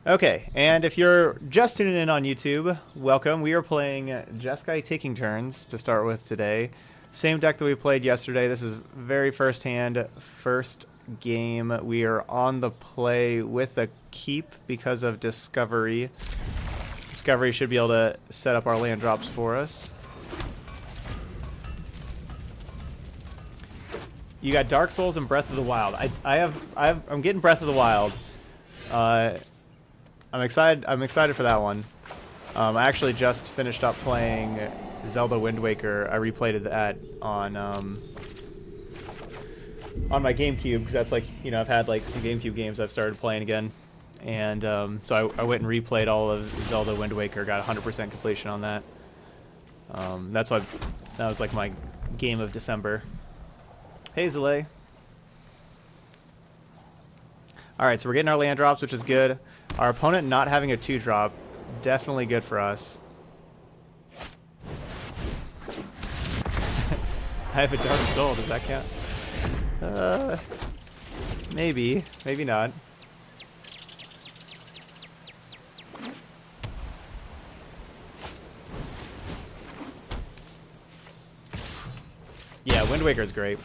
Okay, and if you're just tuning in on YouTube, welcome. We are playing Jeskai Taking Turns to start with today. Same deck that we played yesterday. This is very first hand, first game. We are on the play with a keep because of Discovery. Discovery should be able to set up our land drops for us. You got Dark Souls and Breath of the Wild. I'm getting Breath of the Wild. I'm excited for that one. I actually just finished up playing Zelda Wind Waker. I replayed that on my GameCube because that's like, you know, I've had like some GameCube games I've started playing again, and so I went and replayed all of Zelda Wind Waker. Got 100% completion on that. That was like my game of December. Hey, Zalay. Alright, so we're getting our land drops, which is good. Our opponent not having a 2-drop, definitely good for us. I have a Dark Soul, does that count? Maybe. Maybe not. Yeah, Wind Waker's great.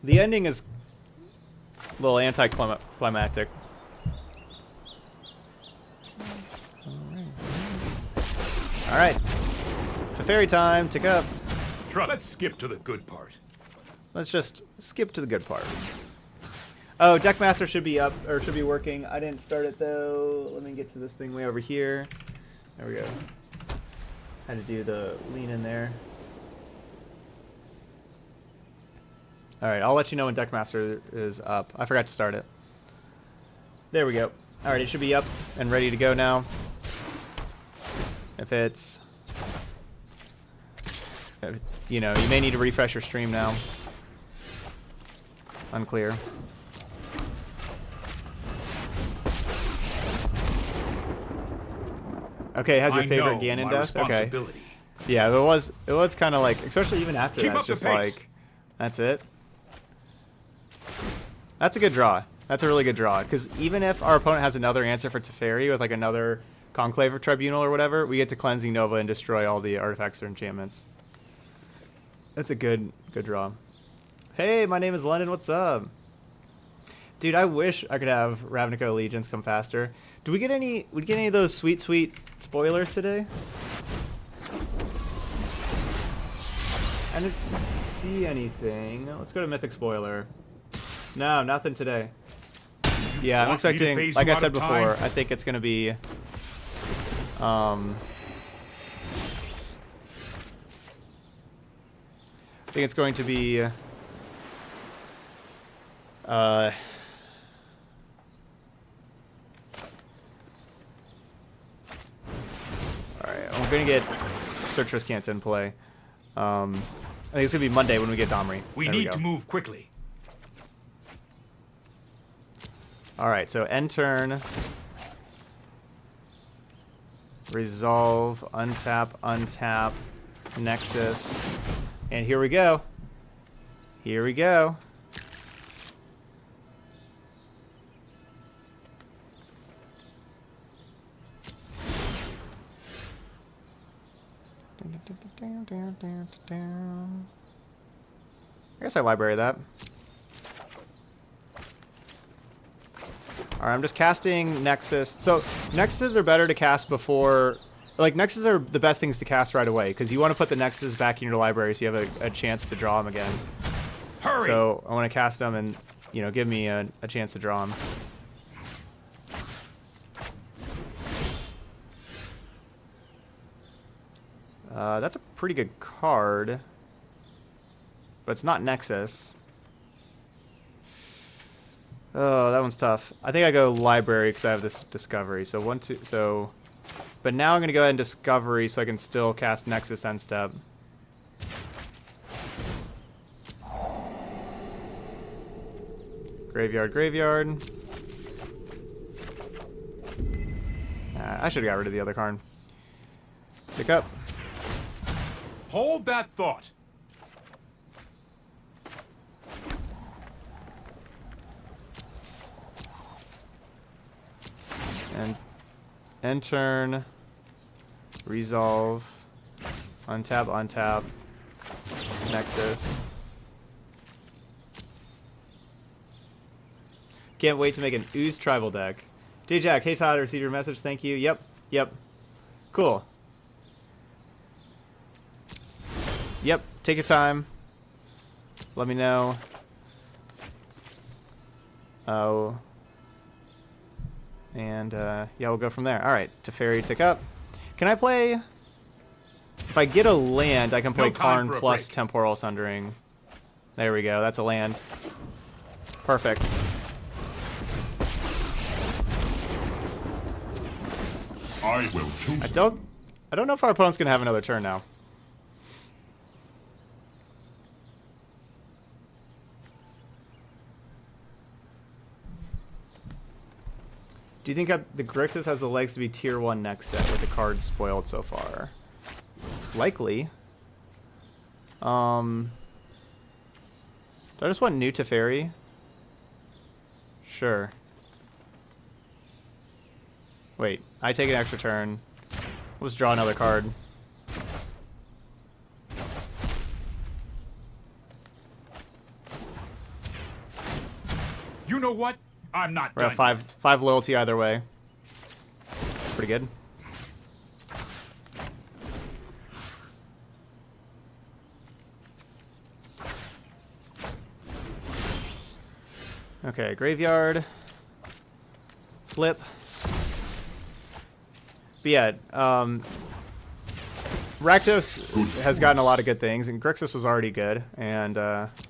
The ending is a little anticlimactic. Alright. It's a fairy time. Tick up. Let's skip to the good part. Let's just skip to the good part. Oh, Deckmaster should be up, or should be working. I didn't start it though. Let me get to this thing way over here. There we go. Had to do the lean in there. Alright, I'll let you know when Deckmaster is up. I forgot to start it. There we go. Alright, it should be up and ready to go now. If it's... you know, you may need to refresh your stream now. Unclear. Okay, has your favorite Ganon death? Okay. Yeah, it was kind of like, especially even after that, it's just like, that's it. That's a good draw. That's a really good draw. Because even if our opponent has another answer for Teferi with like another Conclave or Tribunal or whatever, we get to Cleansing Nova and destroy all the artifacts or enchantments. That's a good draw. Hey, my name is London. What's up? Dude, I wish I could have Ravnica Allegiance come faster. Did we get any of those sweet spoilers today? I didn't see anything. Let's go to Mythic Spoiler. No, nothing today. Yeah, I'm expecting, like I said before, I think it's going to be... I think it's going to be... Alright, I'm going to get Search Riskant in play. I think it's going to be Monday when we get Domri. We need to move quickly. Alright, so end turn. Resolve, untap, Nexus. And here we go. Here we go. I guess I library that. Alright, I'm just casting Nexus. So, Nexuses are better to cast before... Like, Nexuses are the best things to cast right away, because you want to put the Nexuses back in your library so you have a chance to draw them again. Hurry! So, I want to cast them and, you know, give me a chance to draw them. That's a pretty good card. But it's not Nexus. Oh, that one's tough. I think I go Library because I have this Discovery. So 1, 2, so... But now I'm going to go ahead and Discovery so I can still cast Nexus end step. Graveyard. I should have got rid of the other card. Pick up. Hold that thought. And end turn. Resolve. Untap, untap. Nexus. Can't wait to make an Ooze tribal deck. J-Jack, hey Todd, I received your message. Thank you. Yep, yep. Cool. Yep, take your time. Let me know. Oh. And, yeah, we'll go from there. Alright, Teferi, tick up. Can I play... If I get a land, I can play Karn plus Temporal Sundering. There we go, that's a land. Perfect. I will choose. I don't know if our opponent's gonna have another turn now. Do you think the Grixis has the legs to be tier 1 next set with the cards spoiled so far? Likely. Do I just want new Teferi? Sure. Wait, I take an extra turn. Let's draw another card. You know what? I'm not We're done. at five loyalty either way. Pretty good. Okay, graveyard. Flip. But yeah, Rakdos has gotten a lot of good things, and Grixis was already good, and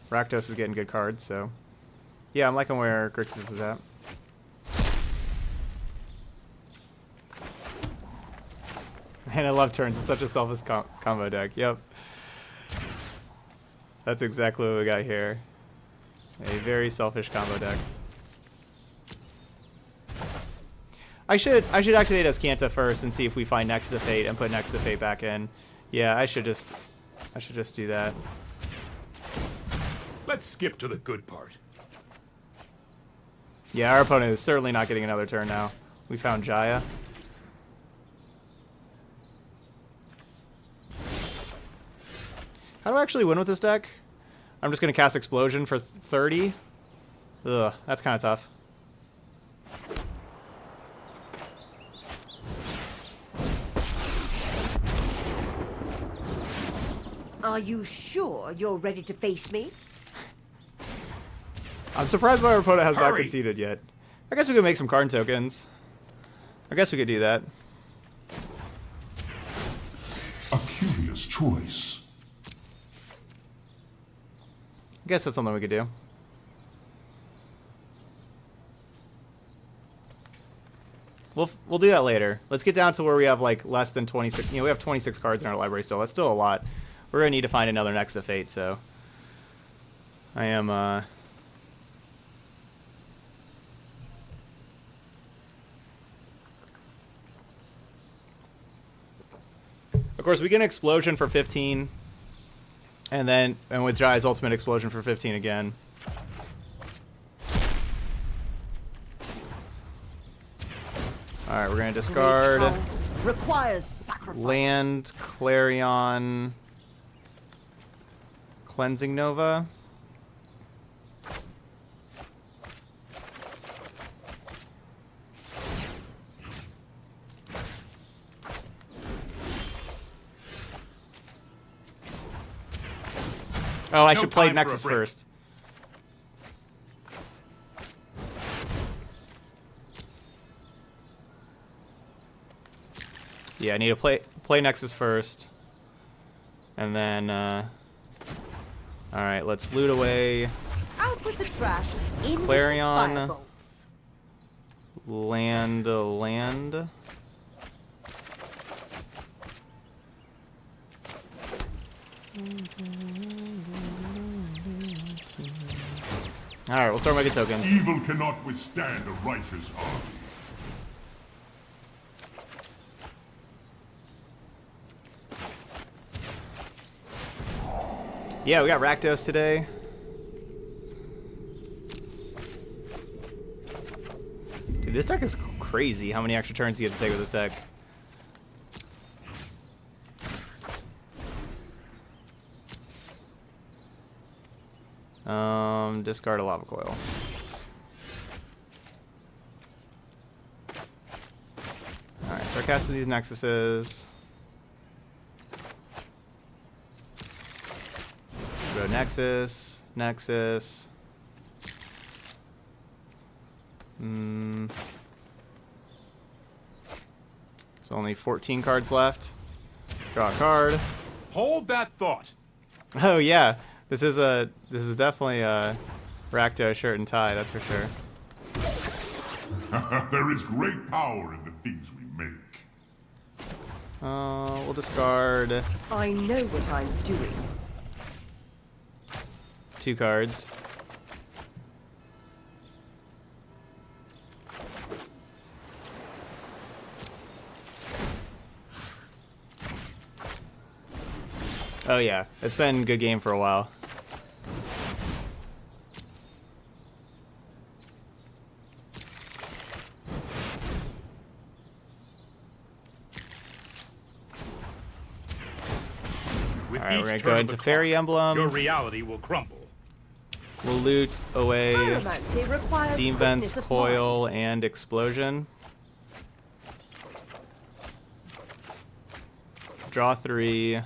Rakdos is getting good cards, so yeah, I'm liking where Grixis is at. Man, I love turns. It's such a selfish combo deck. Yep. That's exactly what we got here. A very selfish combo deck. I should activate Escanta first and see if we find Nexus of Fate and put Nexus of Fate back in. Yeah, I should just do that. Let's skip to the good part. Yeah, our opponent is certainly not getting another turn now. We found Jaya. How do I actually win with this deck? I'm just gonna cast Explosion for 30. Ugh, that's kind of tough. Are you sure you're ready to face me? I'm surprised my opponent has not Hurry. conceded yet. I guess we could make some card tokens. I guess we could do that. A curious choice. I guess that's something we could do. We'll do that later. Let's get down to where we have like less than 26. You know, we have 26 cards in our library still. That's still a lot. We're gonna need to find another Nexus of Fate. So I am. Of course, we get an Explosion for 15, and with Jai's Ultimate Explosion for 15 again. All right, we're gonna discard Great power requires sacrifice. land, Clarion, Cleansing Nova. Oh, I No should play time for a Nexus break. first. Yeah, I need to play Nexus first. And then, alright, let's loot away Out with the trash. In with the Clarion. firebolts. land. Alright, we'll start making tokens. Evil cannot withstand a righteous army. Yeah, we got Rakdos today. Dude, this deck is crazy how many extra turns you get to take with this deck. Discard a lava coil. Alright, start casting these Nexuses. Go Nexus, Nexus. There's only 14 cards left. Draw a card. Hold that thought. Oh yeah, this is definitely a Rakdos shirt and tie, that's for sure. There is great power in the things we make. We'll discard I know what I'm doing. 2 cards. Oh yeah, it's been a good game for a while. With Alright, each we're gonna turn go of into the Fairy clock, Emblem. Your reality will crumble. We'll loot away Pyromancy requires Steam quickness Vents, of Coil, and Explosion. Draw 3.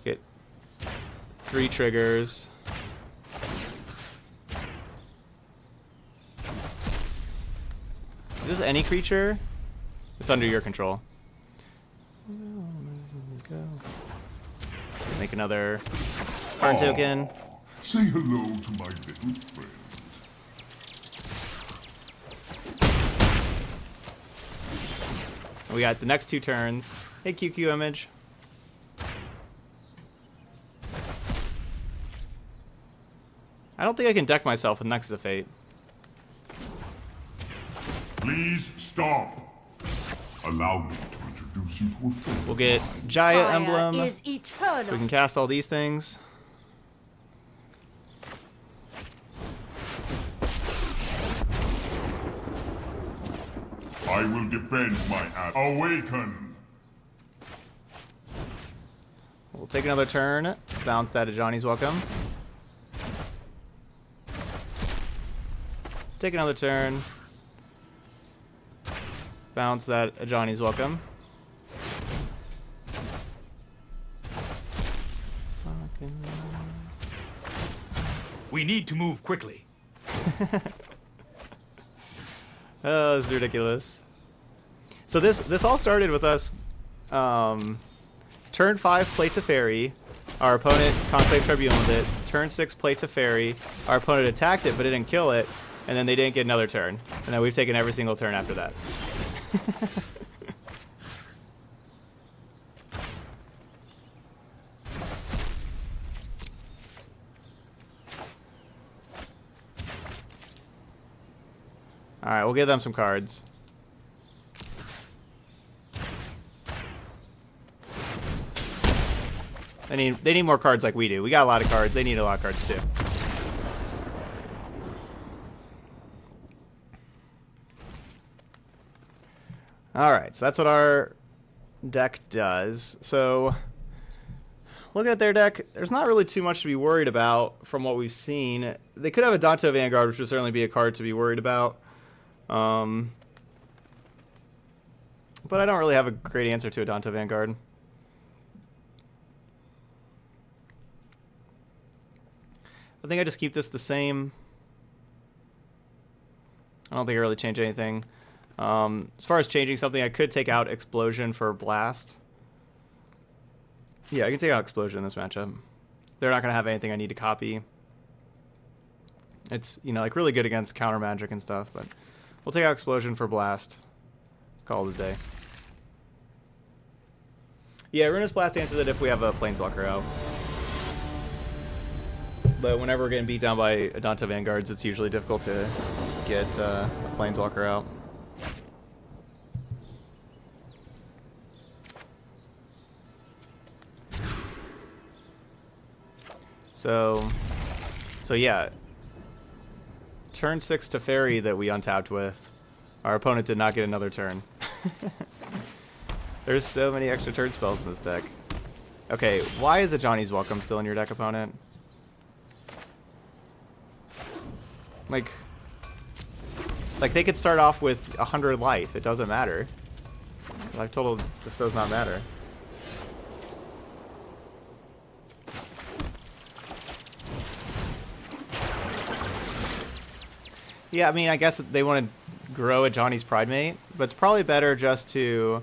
Get 3 triggers. Is this any creature? It's under your control. Make another card token. Say hello to my little friend. We got the next 2 turns. Hey, QQ Image. I don't think I can deck myself with Nexus of Fate. Please stop. Allow me to introduce you to a friend. We'll get Jaya fire Emblem. is eternal. So we can cast all these things. I will defend my awaken. We'll take another turn. Bounce that to Johnny's Welcome. Take another turn. Bounce that to Johnny's Welcome. We need to move quickly. Oh, this is ridiculous. So this all started with us turn 5 play to Fairy. Our opponent Conclave Tribunaled it. Turn 6 play to Fairy. Our opponent attacked it but it didn't kill it. And then they didn't get another turn. And then we've taken every single turn after that. Alright, we'll give them some cards. They need more cards like we do. We got a lot of cards. They need a lot of cards too. Alright, so that's what our deck does. So, looking at their deck, there's not really too much to be worried about from what we've seen. They could have a Danto Vanguard, which would certainly be a card to be worried about. But I don't really have a great answer to a Danto Vanguard. I think I just keep this the same. I don't think I really change anything. As far as changing something, I could take out Explosion for Blast. Yeah, I can take out Explosion in this matchup. They're not going to have anything I need to copy. It's, you know, like really good against counter magic and stuff, but we'll take out Explosion for Blast. Call it a day. Yeah, Ruinous Blast answers it if we have a Planeswalker out. But whenever we're getting beat down by Adanta Vanguards, it's usually difficult to get a Planeswalker out. So yeah. Turn 6 to Fairy that we untapped with. Our opponent did not get another turn. There's so many extra turn spells in this deck. Okay, why is a Johnny's Welcome still in your deck, opponent? Like they could start off with 100 life. It doesn't matter. Life total just does not matter. Yeah, I mean, I guess they want to grow a Johnny's Pridemate, but it's probably better just to,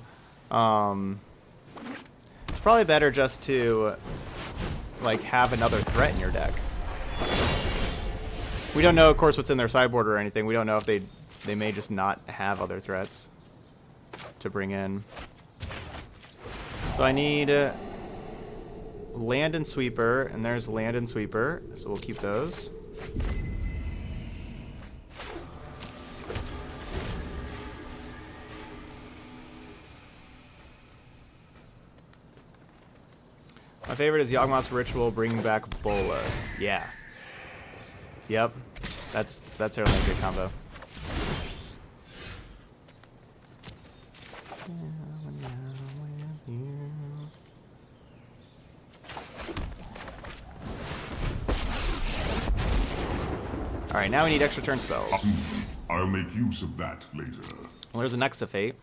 like, have another threat in your deck. We don't know, of course, what's in their sideboard or anything. We don't know if they may just not have other threats to bring in. So I need Land and Sweeper, and there's Land and Sweeper, so we'll keep those. My favorite is Yawgmoth's Ritual bringing back Bolas. Yeah. Yep. That's certainly a good combo. Alright, now we need extra turn spells. I'll make use of that later. Well, there's an Next of Fate.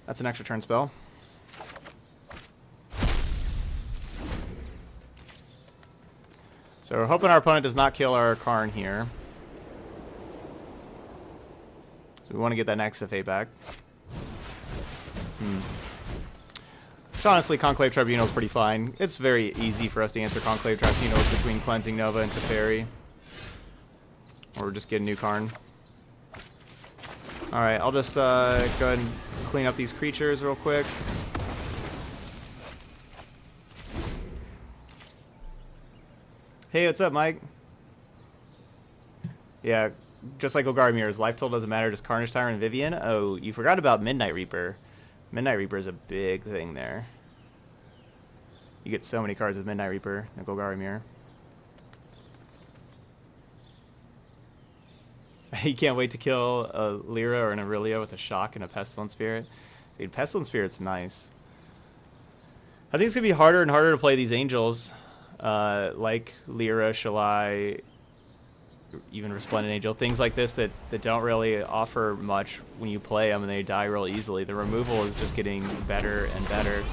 That's an extra turn spell. So we're hoping our opponent does not kill our Karn here. So we want to get that Next of Fate back. So honestly, Conclave Tribunal is pretty fine. It's very easy for us to answer Conclave Tribunals between Cleansing Nova and Teferi. Or just get a new Karn. Alright, I'll just go ahead and clean up these creatures real quick. Hey, what's up, Mike? Yeah, just like Golgari Mirrors, life total doesn't matter, just Carnage Tyrant and Vivian. Oh, you forgot about Midnight Reaper. Midnight Reaper is a big thing there. You get so many cards with Midnight Reaper and Golgari Mirror. You can't wait to kill a Lyra or an Aurelia with a Shock and a Pestilence Spirit. Dude, Pestilence Spirit's nice. I think it's going to be harder and harder to play these Angels. Like Lyra, Shalai, even Resplendent Angel. Things like this that don't really offer much when you play them and they die real easily. The removal is just getting better and better.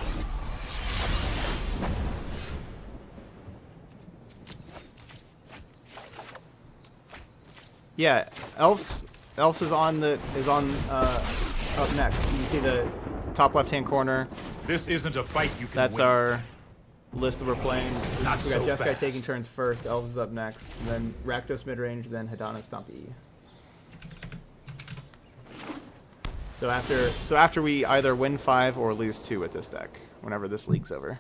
Yeah, Elves is on up next. You can see the top left-hand corner. This isn't a fight you can That's win. our list that we're playing. Not We got so Jeskai fast. taking turns first. Elves is up next. And then Rakdos mid-range, then Hidana Stumpy. So after we either win 5 or lose 2 with this deck, whenever this league's over.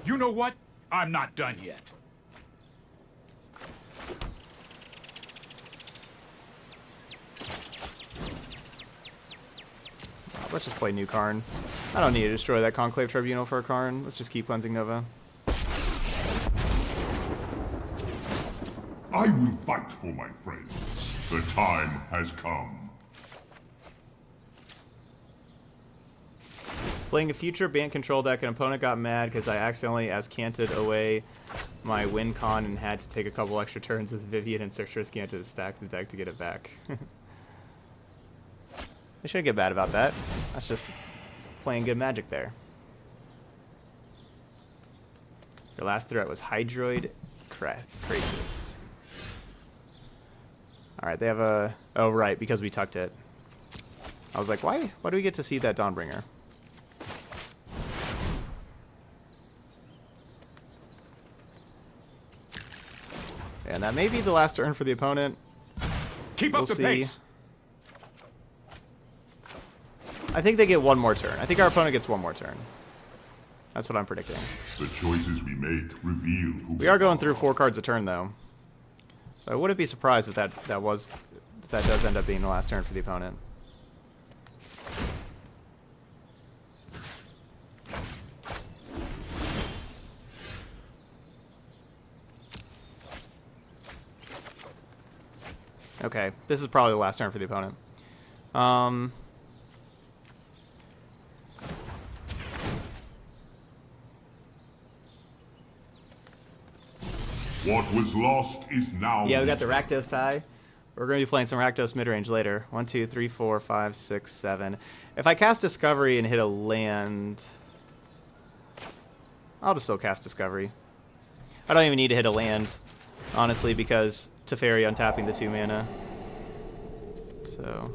You know what? I'm not done yet. Let's just play new Karn. I don't need to destroy that Conclave Tribunal for a Karn. Let's just keep Cleansing Nova. I will fight for my friends. The time has come. Playing a future Bant control deck, an opponent got mad because I accidentally Azcanted away my win con and had to take a couple extra turns with Vivian and Searcher Azcanta to stack the deck to get it back. I shouldn't get mad about that. That's just playing good Magic there. Your last threat was Hydroid Krasis. Alright, they have a... Oh, right, because we tucked it. I was like, why do we get to see that Dawnbringer? And that may be the last turn for the opponent. Keep up We'll the see. pace. I think they get one more turn. I think our opponent gets one more turn. That's what I'm predicting. The choices we make reveal who We are going through 4 cards a turn, though. So I wouldn't be surprised if that does end up being the last turn for the opponent. Okay, this is probably the last turn for the opponent. What was lost is now. Yeah, we got the Rakdos tie. We're going to be playing some Rakdos mid-range later. 1, 2, 3, 4, 5, 6, 7. If I cast Discovery and hit a land, I'll just still cast Discovery. I don't even need to hit a land, honestly, because Teferi untapping the 2 mana. So.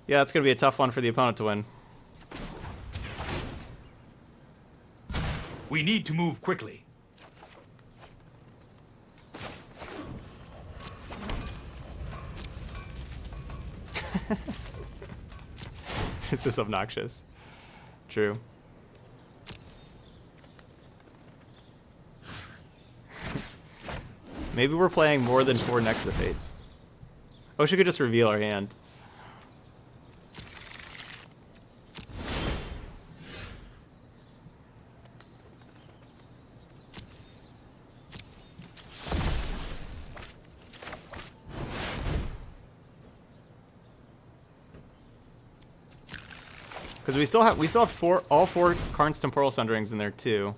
Yeah, it's going to be a tough one for the opponent to win. We need to move quickly. This is obnoxious. True. Maybe we're playing more than 4 Nexafates. I wish we could just reveal our hand. Because we still have all 4 Karn's Temporal Sunderings in there too.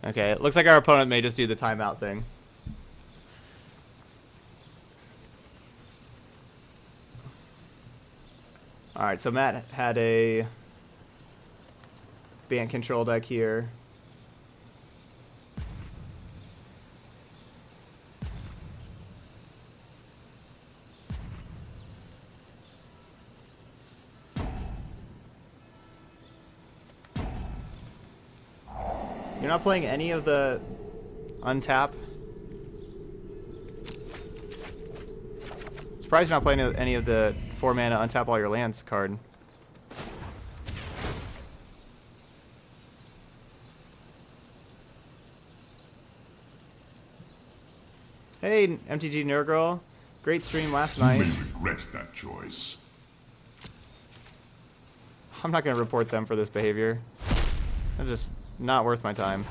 Okay, it looks like our opponent may just do the timeout thing. Alright, so Matt had a Bant control deck here. You're not playing any of the untap? Surprised you're not playing any of the 4 mana untap all your lands card. Hey, MTG Nerdgirl. Great stream last You night. may regret that choice. I'm not going to report them for this behavior. That's just not worth my time.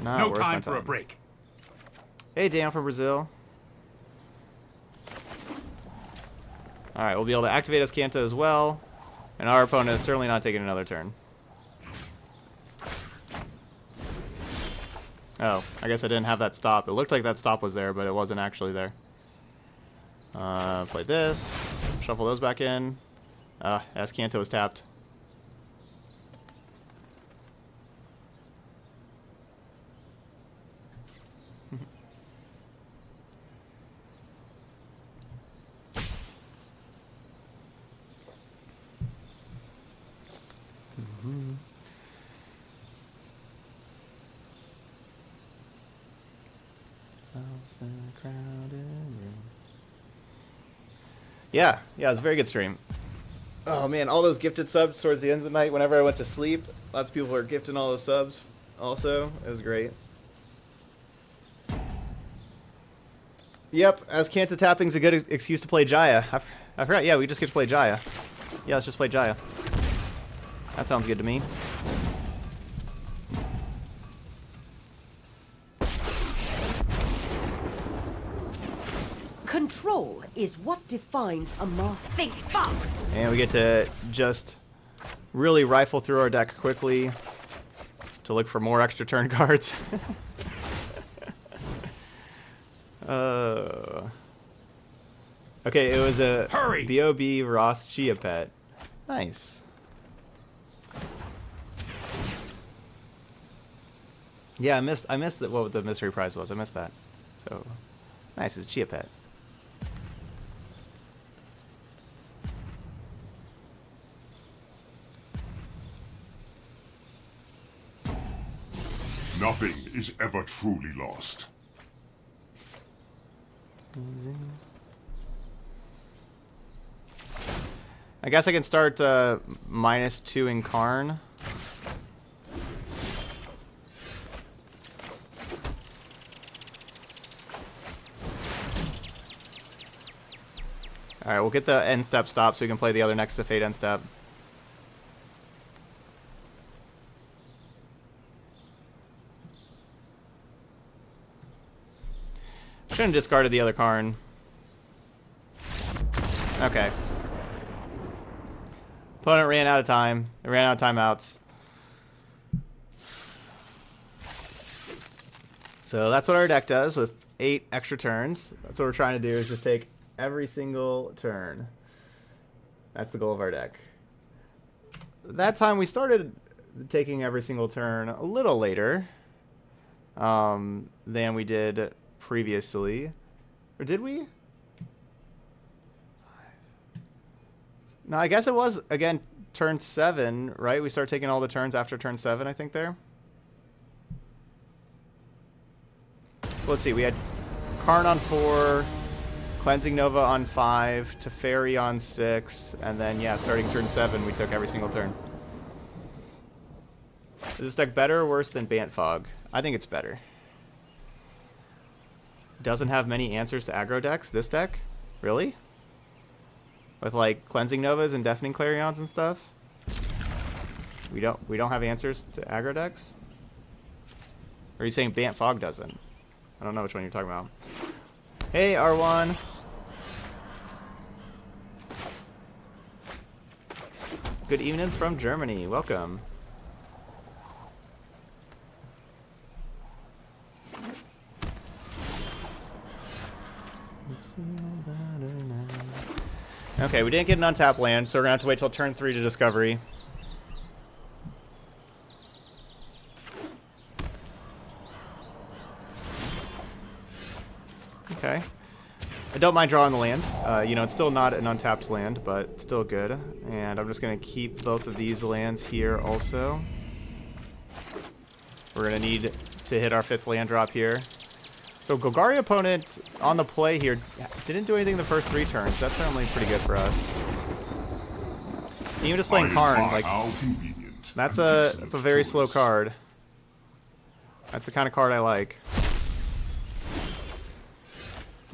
Not No worth my time for a break. Hey, Dan from Brazil. Alright, we'll be able to activate Escanta as well. And our opponent is certainly not taking another turn. Oh, I guess I didn't have that stop. It looked like that stop was there, but it wasn't actually there. Play this. Shuffle those back in. Escanto is tapped. Yeah, it was a very good stream. Oh man, all those gifted subs towards the end of the night whenever I went to sleep. Lots of people were gifting all the subs also. It was great. Yep, as Kanta tapping's a good excuse to play Jaya. I forgot, yeah, we just get to play Jaya. Yeah, let's just play Jaya. That sounds good to me. Control is what defines a master. Think fast! And we get to just really rifle through our deck quickly to look for more extra turn cards. Okay, it was a Hurry! B.O.B. Ross Chia pet. Nice. Yeah, I missed what the mystery prize was. I missed that. So, nice, it's Chia pet. Nothing is ever truly lost. I guess I can start -2 in Karn. Alright, we'll get the end step stop so we can play the other next to Fate end step. Shouldn't have discarded the other Karn. Okay. Opponent ran out of time. They ran out of timeouts. So that's what our deck does with 8 extra turns. That's what we're trying to do, is just take every single turn. That's the goal of our deck. That time we started taking every single turn a little later than we did previously. Or did we? No, I guess it was, again, turn 7, right? We start taking all the turns after turn 7, I think, there. Let's see, we had Karn on 4, Cleansing Nova on 5, Teferi on 6, and then, yeah, starting turn 7, we took every single turn. Is this deck better or worse than Bant Fog? I think it's better. Doesn't have many answers to aggro decks, this deck? Really? With, like, Cleansing Novas and Deafening Clarions and stuff? We don't have answers to aggro decks? Or are you saying Bant Fog doesn't? I don't know which one you're talking about. Hey, R1. Good evening from Germany. Welcome. Okay, we didn't get an untapped land, so we're going to have to wait till turn 3 to Discovery. Okay. I don't mind drawing the land. You know, it's still not an untapped land, but still good. And I'm just going to keep both of these lands here also. We're going to need to hit our 5th land drop here. So Golgari opponent on the play here didn't do anything the first 3 turns. That's certainly pretty good for us. Even just playing Karn, like, that's a very slow card. That's the kind of card I like.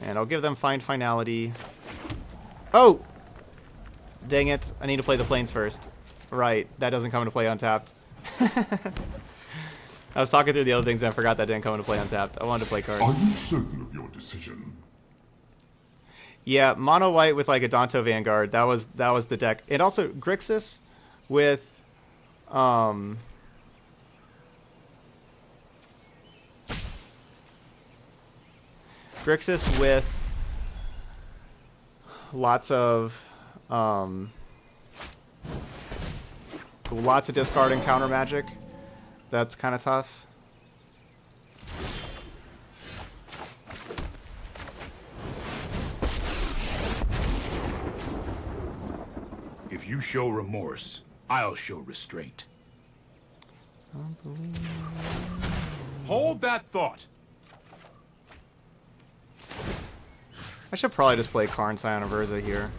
And I'll give them Find Finality. Oh! Dang it. I need to play the planes first. Right. That doesn't come into play untapped. I was talking through the other things and I forgot that didn't come into play untapped. I wanted to play cards. Are you certain of your decision? Yeah, mono white with like a Danto Vanguard. That was the deck. And also Grixis with lots of discard and counter magic. That's kind of tough. If you show remorse, I'll show restraint. Hold that thought. I should probably just play Karn Scion of Urza here.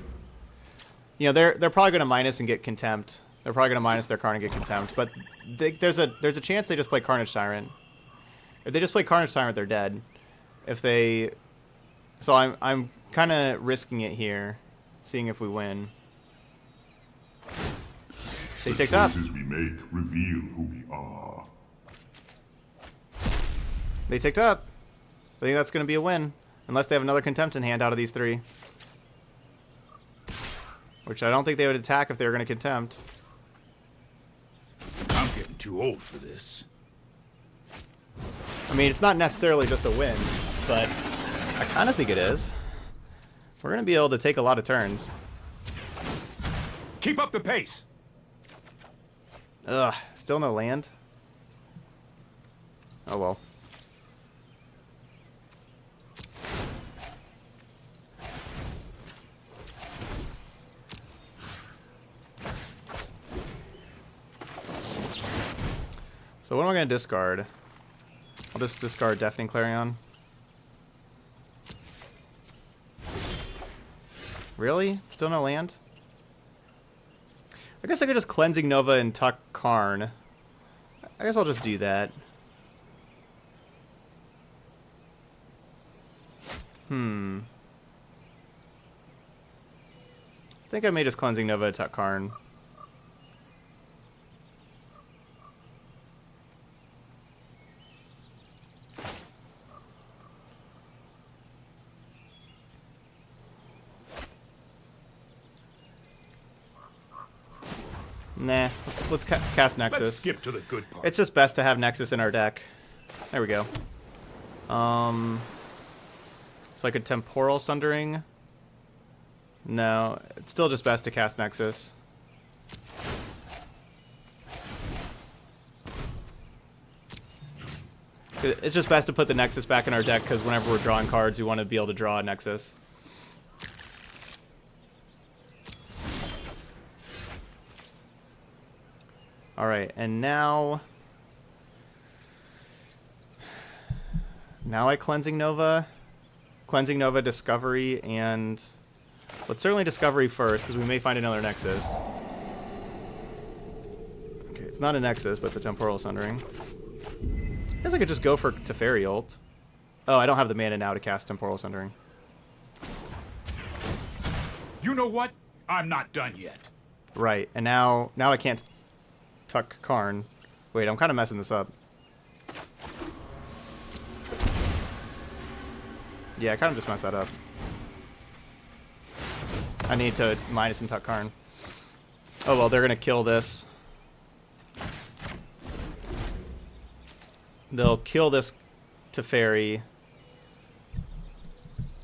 You know, they're probably going to minus and get Contempt. They're probably going to minus their Karn and get Contempt, but there's a chance they just play Carnage Tyrant. If they just play Carnage Tyrant, they're dead. So I'm kind of risking it here, seeing if we win. They takes up. The choices we make reveal who we are. They ticked up. I think that's going to be a win, unless they have another Contempt in hand out of these 3. Which I don't think they would attack if they were going to Contempt. I'm getting too old for this. I mean, it's not necessarily just a win, but I kind of think it is. We're going to be able to take a lot of turns. Keep up the pace. Ugh, still no land. Oh well. So what am I going to discard? I'll just discard Deafening Clarion. Really? Still no land? I guess I could just Cleansing Nova and tuck Karn. I guess I'll just do that. think I may just Cleansing Nova attack Karn. Nah, let's cast Nexus. Let's skip to the good part. It's just best to have Nexus in our deck. There we go. So like a Temporal Sundering. No, it's still just best to cast Nexus. It's just best to put the Nexus back in our deck because whenever we're drawing cards, we want to be able to draw a Nexus. Alright, and now I Cleansing Nova, Discovery, and let's certainly Discovery first, because we may find another Nexus. Okay, it's not a Nexus, but it's a Temporal Sundering. I guess I could just go for Teferi ult. Oh, I don't have the mana now to cast Temporal Sundering. You know what? I'm not done yet. Right, and now I can't tuck Karn. Wait, I'm kind of messing this up. Yeah, I kind of just messed that up. I need to minus and tuck Karn. Oh well, they're gonna kill this. They'll kill this Teferi.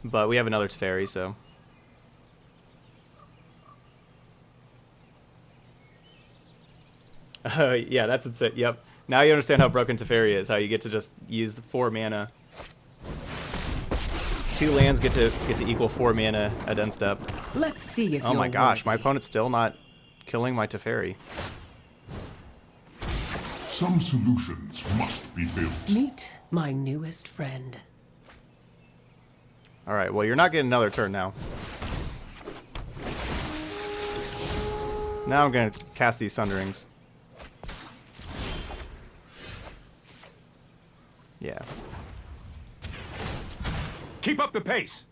But we have another Teferi, so. Yeah, that's it. Yep. Now you understand how broken Teferi is. How you get to just use the 4 mana. 2 lands get to equal 4 mana at end step. Let's see if Oh my you're gosh, my worthy. opponent's still not killing my Teferi. Some solutions must be built. Meet my newest friend. All right. Well, you're not getting another turn now. Now I'm gonna cast these Sunderings. Yeah. Keep up the pace.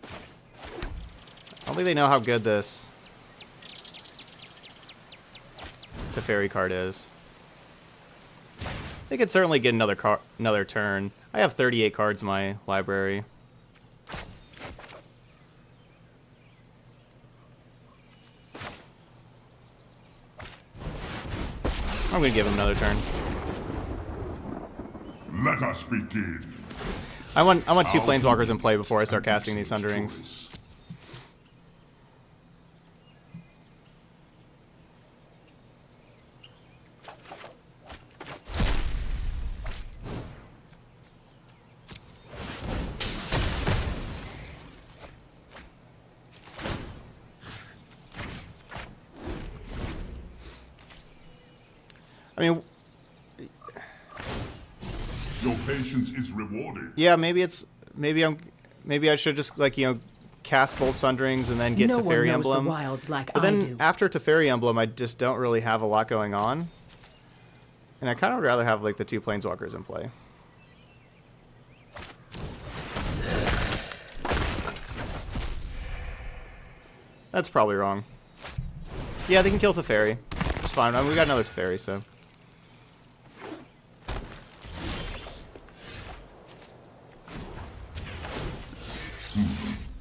I don't think they know how good this Teferi card is. They could certainly get another turn. I have 38 cards in my library. I'm gonna give him another turn. Let us begin. I want 2 Planeswalkers in play before I start casting these Sunderings. I mean, Your patience is rewarded. yeah, maybe I should just cast both Sunderings and then get no Teferi one knows Emblem. the wilds like But I then do. after Teferi Emblem, I just don't really have a lot going on. And I kind of would rather have the 2 Planeswalkers in play. That's probably wrong. Yeah, they can kill Teferi. It's fine. I mean, we got another Teferi, so.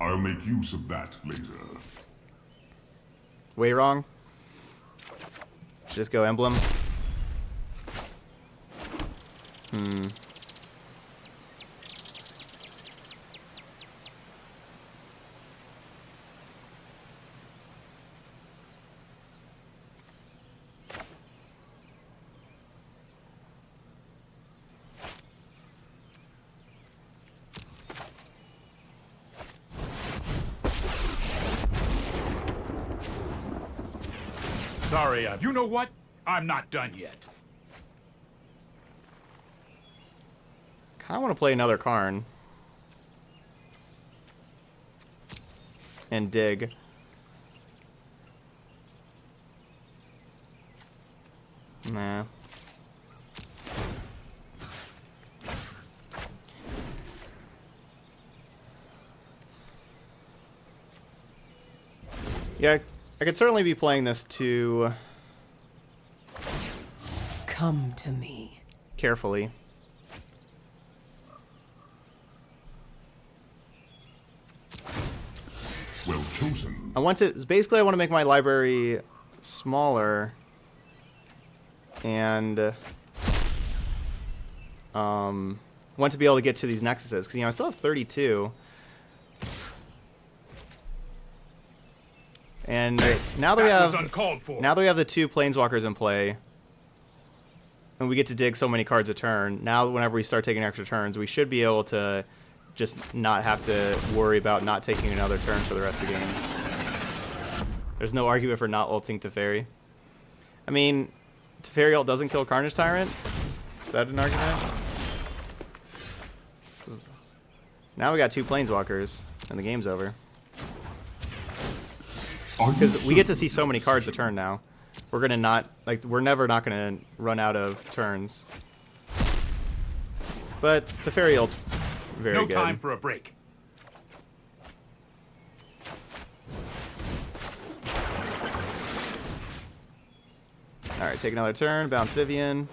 I'll make use of that later. Way wrong. Should just go Emblem. Sorry, you know what? I'm not done yet. I want to play another Karn. And dig. Nah. Yeah, I could certainly be playing this to Come to me. carefully. Well chosen. I want to basically I want to make my library smaller and want to be able to get to these nexuses because I still have 32. And now that That was uncalled for. we have the 2 planeswalkers in play, and we get to dig so many cards a turn. Now, whenever we start taking extra turns, we should be able to just not have to worry about not taking another turn for the rest of the game. There's no argument for not ulting Teferi. I mean, Teferi ult doesn't kill Carnage Tyrant. Is that an argument? 'Cause now we got 2 planeswalkers, and the game's over. Because we get to see so many cards a turn now. We're gonna not we're never not gonna run out of turns. But Teferi ult's very No good. time for a break. All right, take another turn. Bounce Vivian.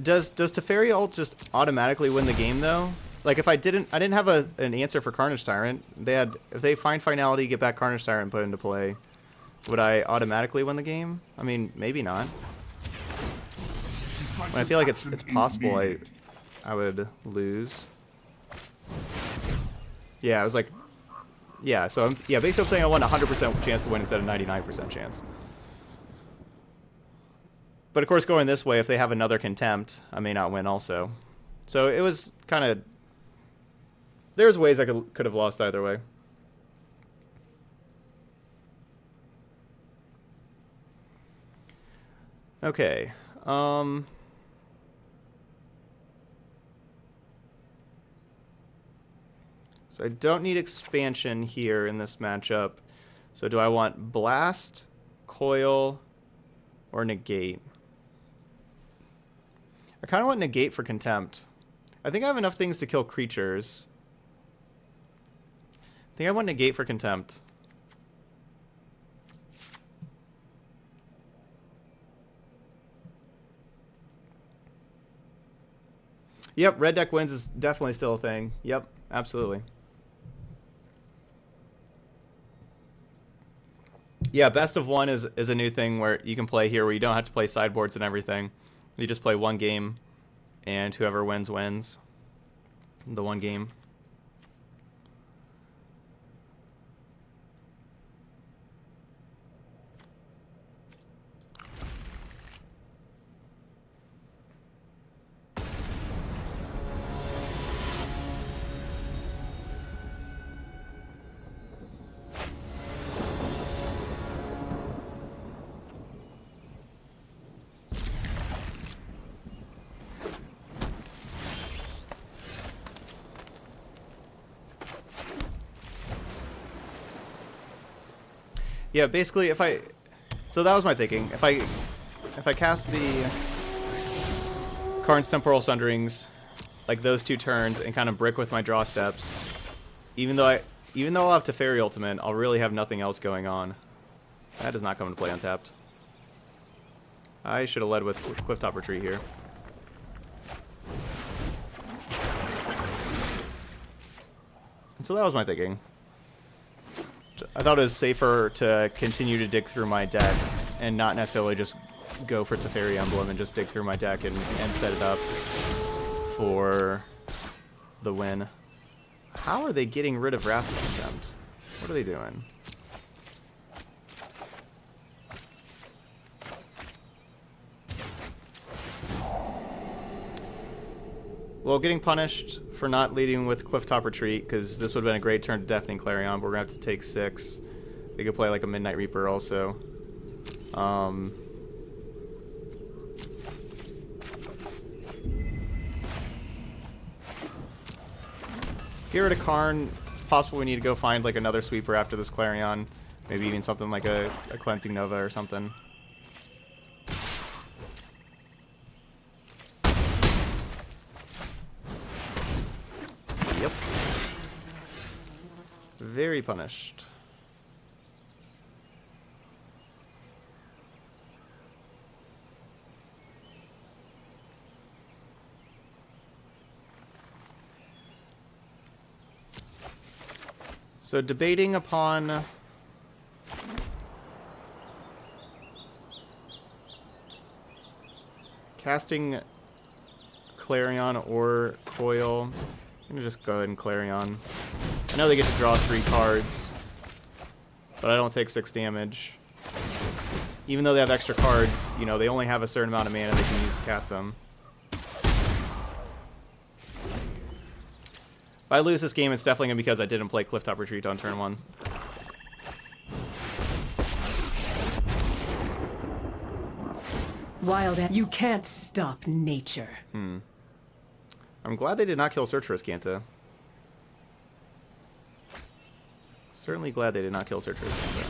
Does Teferi ult just automatically win the game though? Like if I didn't have an answer for Carnage Tyrant. If they find Finality, get back Carnage Tyrant and put it into play, would I automatically win the game? I mean, maybe not. When I feel like it's possible I would lose. Yeah, I was like, yeah. So basically I'm saying I want a 100% chance to win instead of 99% chance. But of course, going this way, if they have another contempt, I may not win also. So it was kind of... There's ways I could have lost either way. Okay. So I don't need expansion here in this matchup. So do I want Blast, Coil, or Negate? I kind of want Negate for Contempt. I think I have enough things to kill creatures. I think I want Negate for Contempt. Yep, red deck wins is definitely still a thing. Yep, absolutely. Yeah, best of one is a new thing where you can play here where you don't have to play sideboards and everything. You just play one game, and whoever wins, wins. The one game. Yeah, basically, so that was my thinking. If I cast the Karn's Temporal Sunderings, like those 2 turns, and kind of brick with my draw steps, even though I'll have Teferi Ultimate, I'll really have nothing else going on. That does not come into play untapped. I should have led with Clifftop Retreat here. And so that was my thinking. I thought it was safer to continue to dig through my deck and not necessarily just go for Teferi Emblem and just dig through my deck and set it up for the win. How are they getting rid of Wrath's Contempt? What are they doing? Well, getting punished for not leading with Clifftop Retreat, because this would have been a great turn to Deafening Clarion, but we're going to have to take 6. They could play like a Midnight Reaper also. Get rid of Karn. It's possible we need to go find like another sweeper after this Clarion. Maybe even something like a Cleansing Nova or something. Yep. Very punished. So debating upon casting Clarion or Coil. I'm gonna just go ahead and Clarion. I know they get to draw 3 cards, but I don't take 6 damage. Even though they have extra cards, you know, they only have a certain amount of mana they can use to cast them. If I lose this game, it's definitely gonna be because I didn't play Clifftop Retreat on turn 1. You can't stop nature. I'm glad they did not kill Search for Azcanta. Certainly glad they did not kill Search for Azcanta.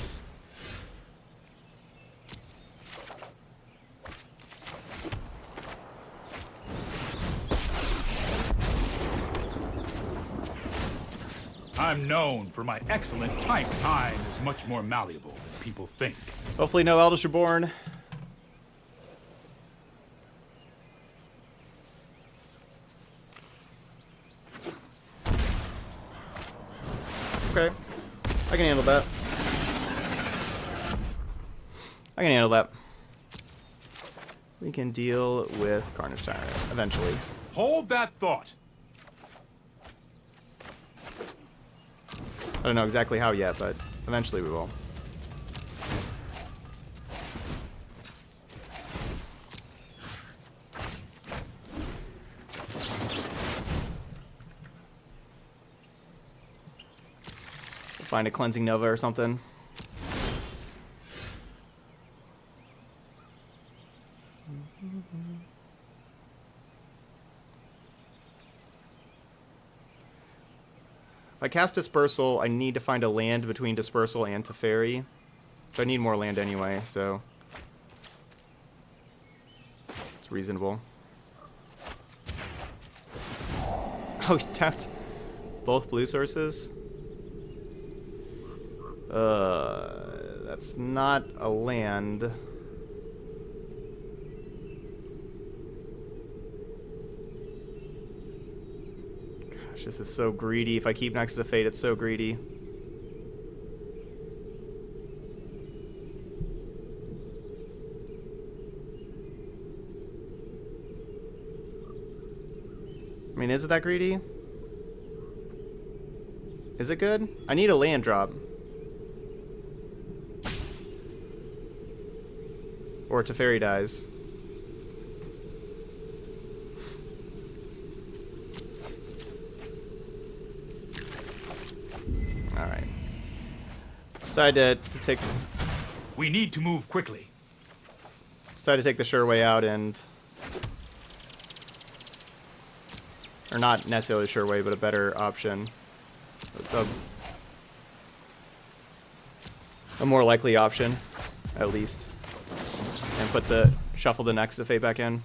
I'm known for my excellent time. Time is much more malleable than people think. Hopefully no Eldritch Reborn. Okay. I can handle that. I can handle that. We can deal with Carnage Tyrant eventually. Hold that thought. I don't know exactly how yet, but eventually we will. Find a Cleansing Nova or something. If I cast Dispersal, I need to find a land between Dispersal and Teferi. But I need more land anyway, so it's reasonable. Oh, he tapped both blue sources? That's not a land. Gosh, this is so greedy. If I keep Nexus of Fate, it's so greedy. I mean, is it that greedy? Is it good? I need a land drop. Or Teferi dies. Alright. Decided to take... We need to move quickly. Decided to take the sure way out and... Or not necessarily a sure way, but a better option. A more likely option, at least. And put the shuffle the Nexus of Fate back in.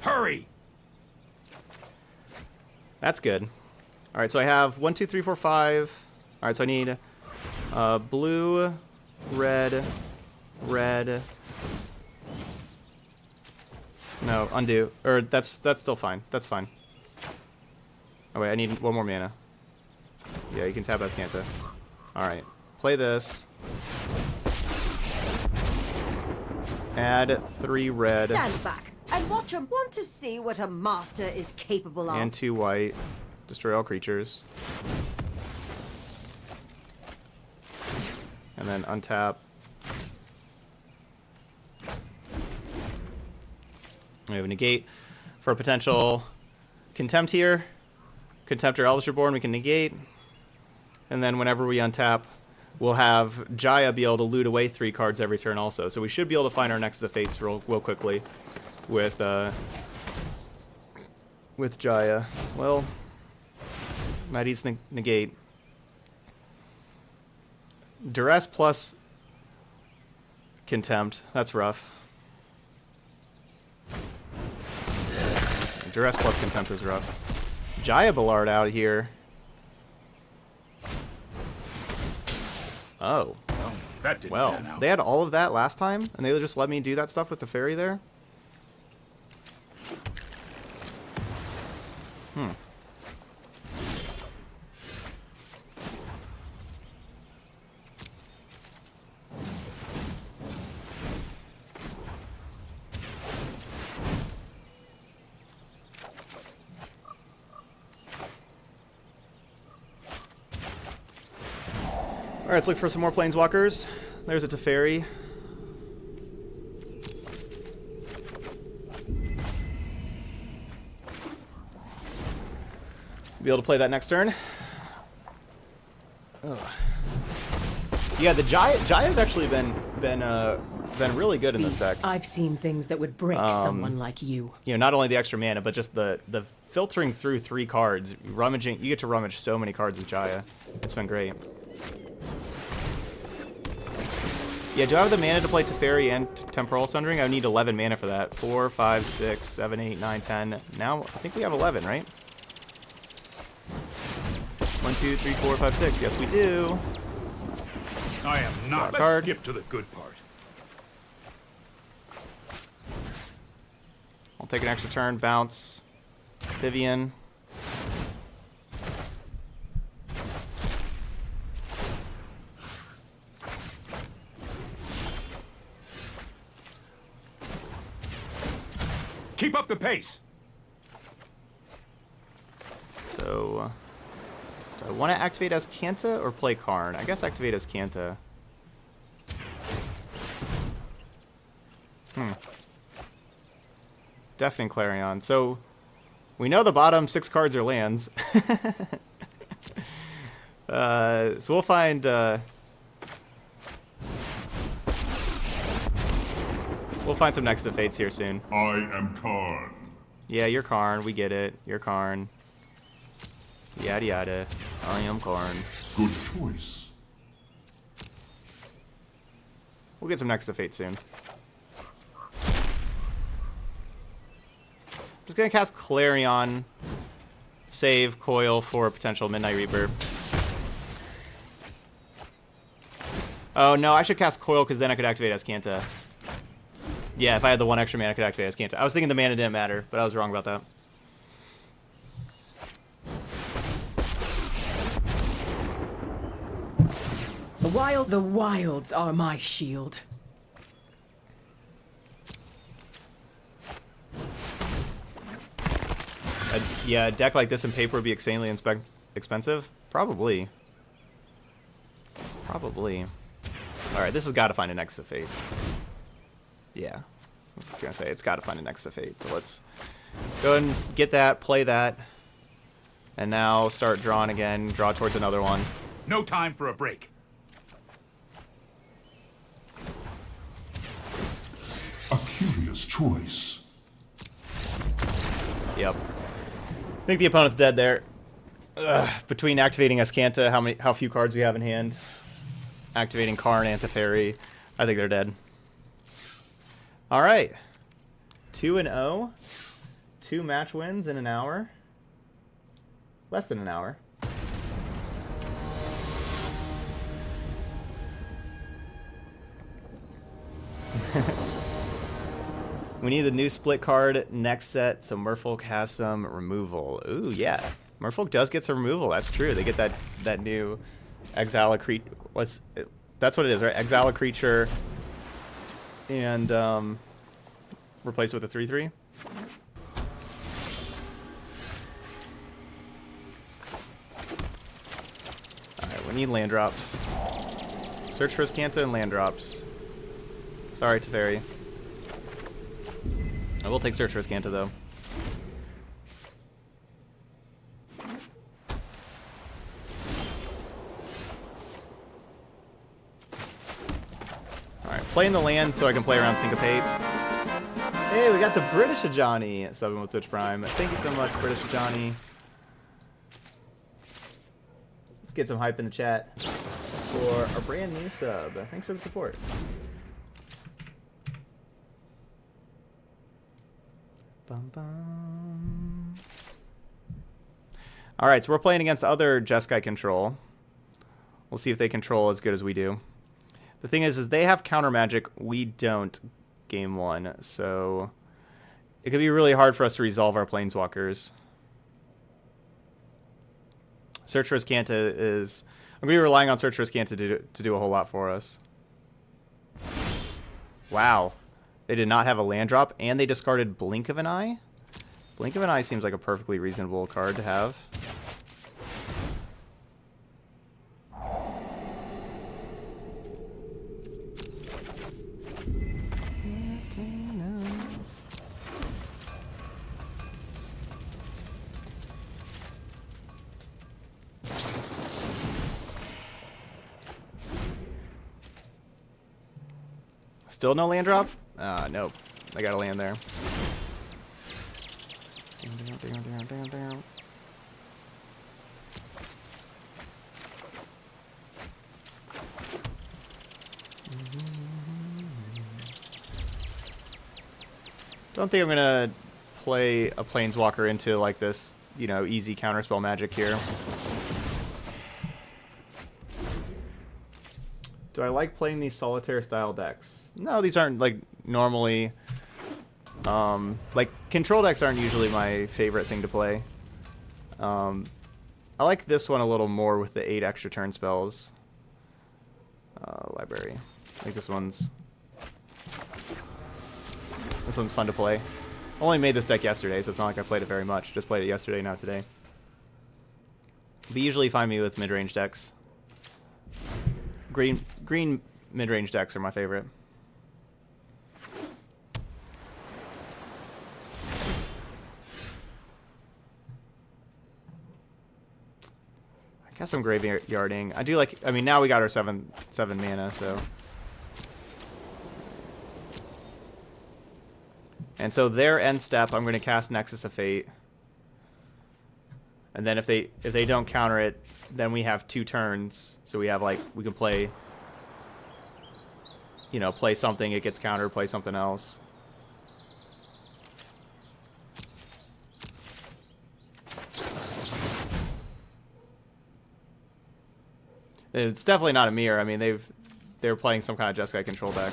Hurry! That's good. All right, so I have 1, 2, 3, 4, 5. All right, so I need blue, red, red. No, undo. Or that's still fine. That's fine. Oh wait, I need 1 more mana. Yeah, you can tap Azcanta. All right, play this. Add 3 red. Stand back and watch 'em. Want to see what a master is capable of. And 2 white. Destroy all creatures. And then untap. We have a negate for a potential contempt here. Contempt or Eldritch Reborn we can negate. And then whenever we untap, we'll have Jaya be able to loot away 3 cards every turn also. So we should be able to find our Nexus of Fates real quickly with Jaya. Well, might eats negate. Duress plus Contempt. That's rough. Duress plus Contempt is rough. Jaya Ballard out here. Oh. Well, that didn't Well, pan out. they had all of that last time, and they just let me do that stuff with the fairy there? Alright, let's look for some more planeswalkers. There's a Teferi. Be able to play that next turn. Ugh. Yeah, the Jaya's actually been really good in this deck. I've seen things that would break someone like you. You know, not only the extra mana, but just the filtering through 3 cards, rummaging. You get to rummage so many cards with Jaya. It's been great. Yeah, do I have the mana to play Teferi and Temporal Sundering? I would need 11 mana for that. 4, 5, 6, 7, 8, 9, 10. Now, I think we have 11, right? 1, 2, 3, 4, 5, 6. Yes, we do. I am not. Card. Let's skip to the good part. I'll take an extra turn, bounce. Vivian. Keep up the pace. So, do I want to activate as Kanta or play Karn? I guess activate as Kanta. Deafening Clarion. So, we know the bottom 6 cards are lands. So we'll find... we'll find some Nexus of Fates here soon. I am Karn. Yeah, you're Karn. We get it. You're Karn. Yada yada. I am Karn. Good choice. We'll get some Nexus of Fate soon. Just gonna cast Clarion, save Coil for a potential Midnight Reaper. Oh no, I should cast Coil because then I could activate Azcanta. Yeah, if I had the 1 extra mana, I could activate Azcanta. I was thinking the mana didn't matter, but I was wrong about that. The wilds are my shield. Yeah, a deck like this in paper would be insanely expensive? Probably. Probably. Alright, this has got to find a Nexus of Fate. Yeah. I was just going to say, it's got to find a Nexus of Fate. So let's go ahead and get that, play that. And now start drawing again, draw towards another one. No time for a break. A curious choice. Yep. I think the opponent's dead there. Ugh. Between activating Azcanta, how few cards we have in hand, activating Karn and Teferi, I think they're dead. All right, 2-0, 2 match wins in an hour, less than an hour. We need the new split card next set, so Merfolk has some removal. Ooh, yeah. Merfolk does get some removal. That's true. They get that new exile a creature. That's what it is, right? Exile a creature and replace it with a 3/3. Alright, we need land drops. Search for Azcanta and land drops. Sorry, Teferi. I will take Search for Azcanta, though. playing the land so I can play around Syncopate. Hey, we got the British Johnny subbing with Twitch Prime. Thank you so much, British Johnny. Let's get some hype in the chat for a brand new sub. Thanks for the support. Bum, bum. All right, so we're playing against other Jeskai control. We'll see if they control as good as we do. The thing is they have counter magic. We don't. Game 1, so it could be really hard for us to resolve our planeswalkers. Search for Azcanta is... I'm going to be relying on Search for Azcanta to do a whole lot for us. Wow. They did not have a land drop, and they discarded Blink of an Eye? Blink of an Eye seems like a perfectly reasonable card to have. Still no land drop? Nope. I got a land there. Don't think I'm gonna play a planeswalker into like this, you know, easy counterspell magic here. Do I like playing these solitaire style decks? No, these aren't like normally like control decks aren't usually my favorite thing to play. I like this one a little more with the 8 extra turn spells. Library. I think this one's fun to play. Only made this deck yesterday, so it's not like I played it very much. Just played it yesterday, not today. But usually find me with mid-range decks. Green mid-range decks are my favorite. I guess I'm graveyarding. I do like. I mean, now we got our seven mana, so. And so their end step, I'm going to cast Nexus of Fate. And then if they don't counter it, then we have 2 turns. So we have like we can play, you know, play something, it gets countered, play something else. It's definitely not a mirror. I mean, they're playing some kind of Jeskai control deck.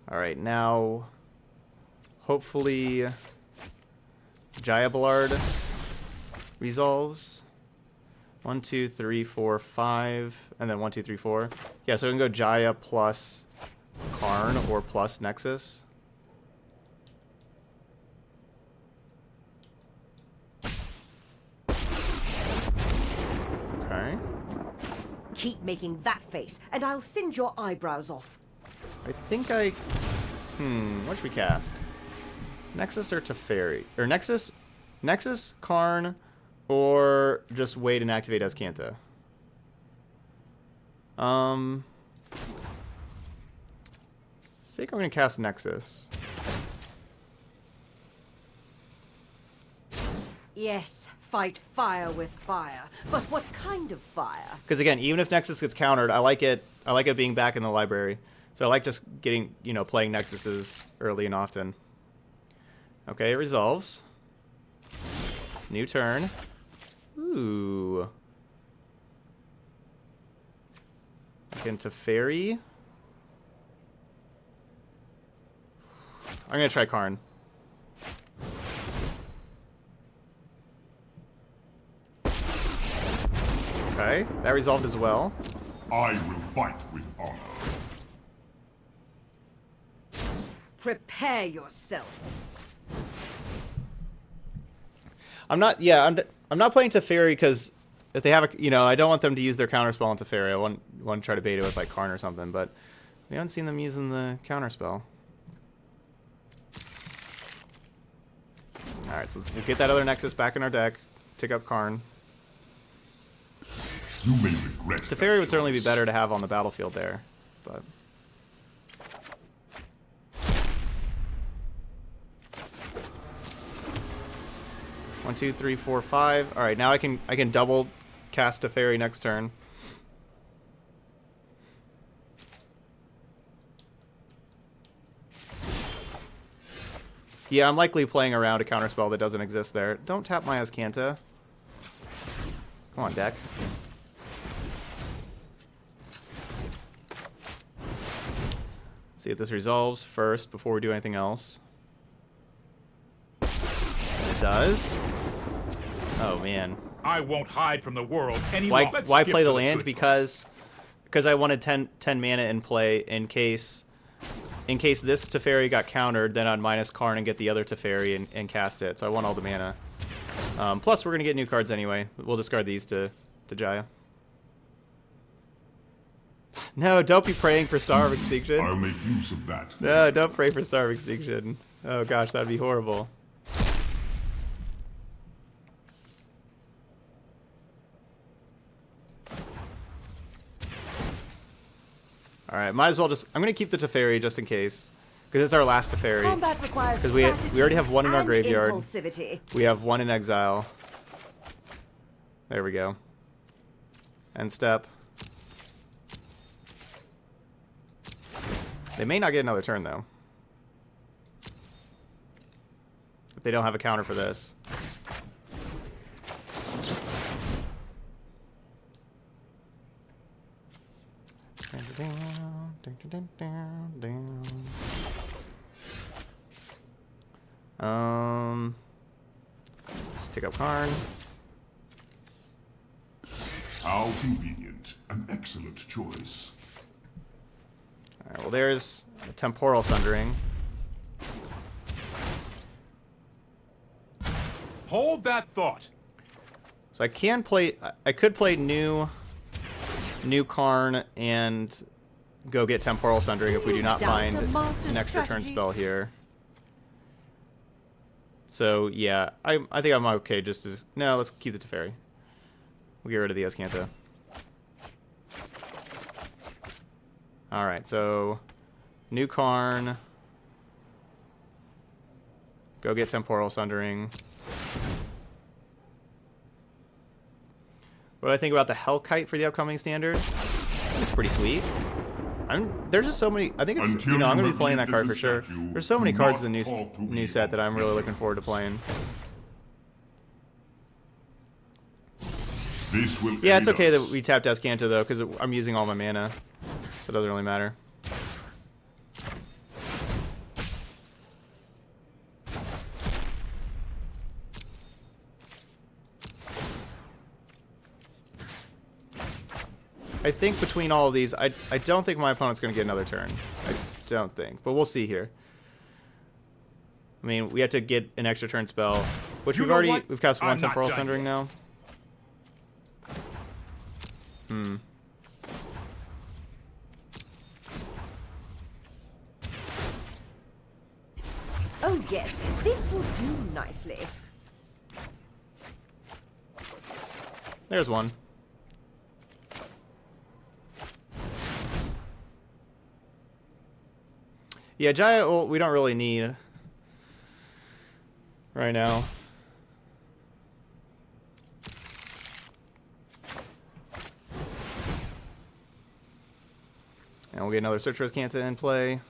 All right, now hopefully Jaya Ballard resolves. 1, 2, 3, 4, 5, and then 1, 2, 3, 4. Yeah, so we can go Jaya plus Karn or plus Nexus. Okay. Keep making that face, and I'll singe your eyebrows off. I think I... what should we cast? Nexus or Teferi? Or Nexus, Karn, or just wait and activate Azcanta? I think I'm going to cast Nexus. Yes, fight fire with fire. But what kind of fire? Because again, even if Nexus gets countered, I like it being back in the library. So I like just getting, you know, playing Nexuses early and often. Okay, it resolves. New turn. Ooh. Into Fairy. I'm going to try Karn. Okay, that resolved as well. I will fight with honor. Prepare yourself. I'm not playing Teferi because if they have a, you know, I don't want them to use their counterspell on Teferi. I want to try to bait it with like Karn or something, but we haven't seen them using the counterspell. Alright, so we'll get that other Nexus back in our deck. Tick up Karn. You may regret Teferi that would certainly be choice. better to have on the battlefield there, but... One, two, three, four, five. All right, now I can double cast Teferi next turn. Yeah, I'm likely playing around a counterspell that doesn't exist there. Don't tap my Azcanta. Come on, deck. See if this resolves first before we do anything else. It does. Oh man. I won't hide from the world any Why longer. why Let's play skip the to land? good Because I wanted 10 mana in play in case this Teferi got countered, then I'd minus Karn and get the other Teferi and cast it. So I want all the mana. Plus we're gonna get new cards anyway. We'll discard these to Jaya. No, don't be praying for Star of Extinction. I'll make use of that. No, don't pray for Star of Extinction. Oh gosh, that'd be horrible. Alright, might as well just... I'm going to keep the Teferi just in case. Because it's our last Teferi. Combat requires Because we already have one in our and graveyard. impulsivity. We have one in exile. There we go. End step. They may not get another turn, though. If they don't have a counter for this. Take up Karn. How convenient. An excellent choice. Alright, well there's a Temporal Sundering. Hold that thought. So I can play... I could play new Karn and go get Temporal Sundering if we do not find an extra turn spell here. So yeah, I think I'm okay just to... No, let's keep the Teferi. We'll get rid of the Azcanta. Alright, so... New Karn. Go get Temporal Sundering. What do I think about the Hellkite for the upcoming standard? It's pretty sweet. There's just so many... I think it's... Until You know, I'm going to you be playing that reveal card for this sure. statue, There's so many do cards in not the talk to new me set that about I'm really looking forward to playing. This will Yeah, it's aid okay us. that we tapped Azcanta, though, because I'm using all my mana. So it doesn't really matter. I think between all of these, I don't think my opponent's going to get another turn. I don't think. But we'll see here. I mean, we have to get an extra turn spell, which You know what? we've cast I'm one not Temporal done Sundering yet. now. Oh yes, this will do nicely. There's one. Yeah, Jaya ult we don't really need right now. And we'll get another Search for Azcanta in play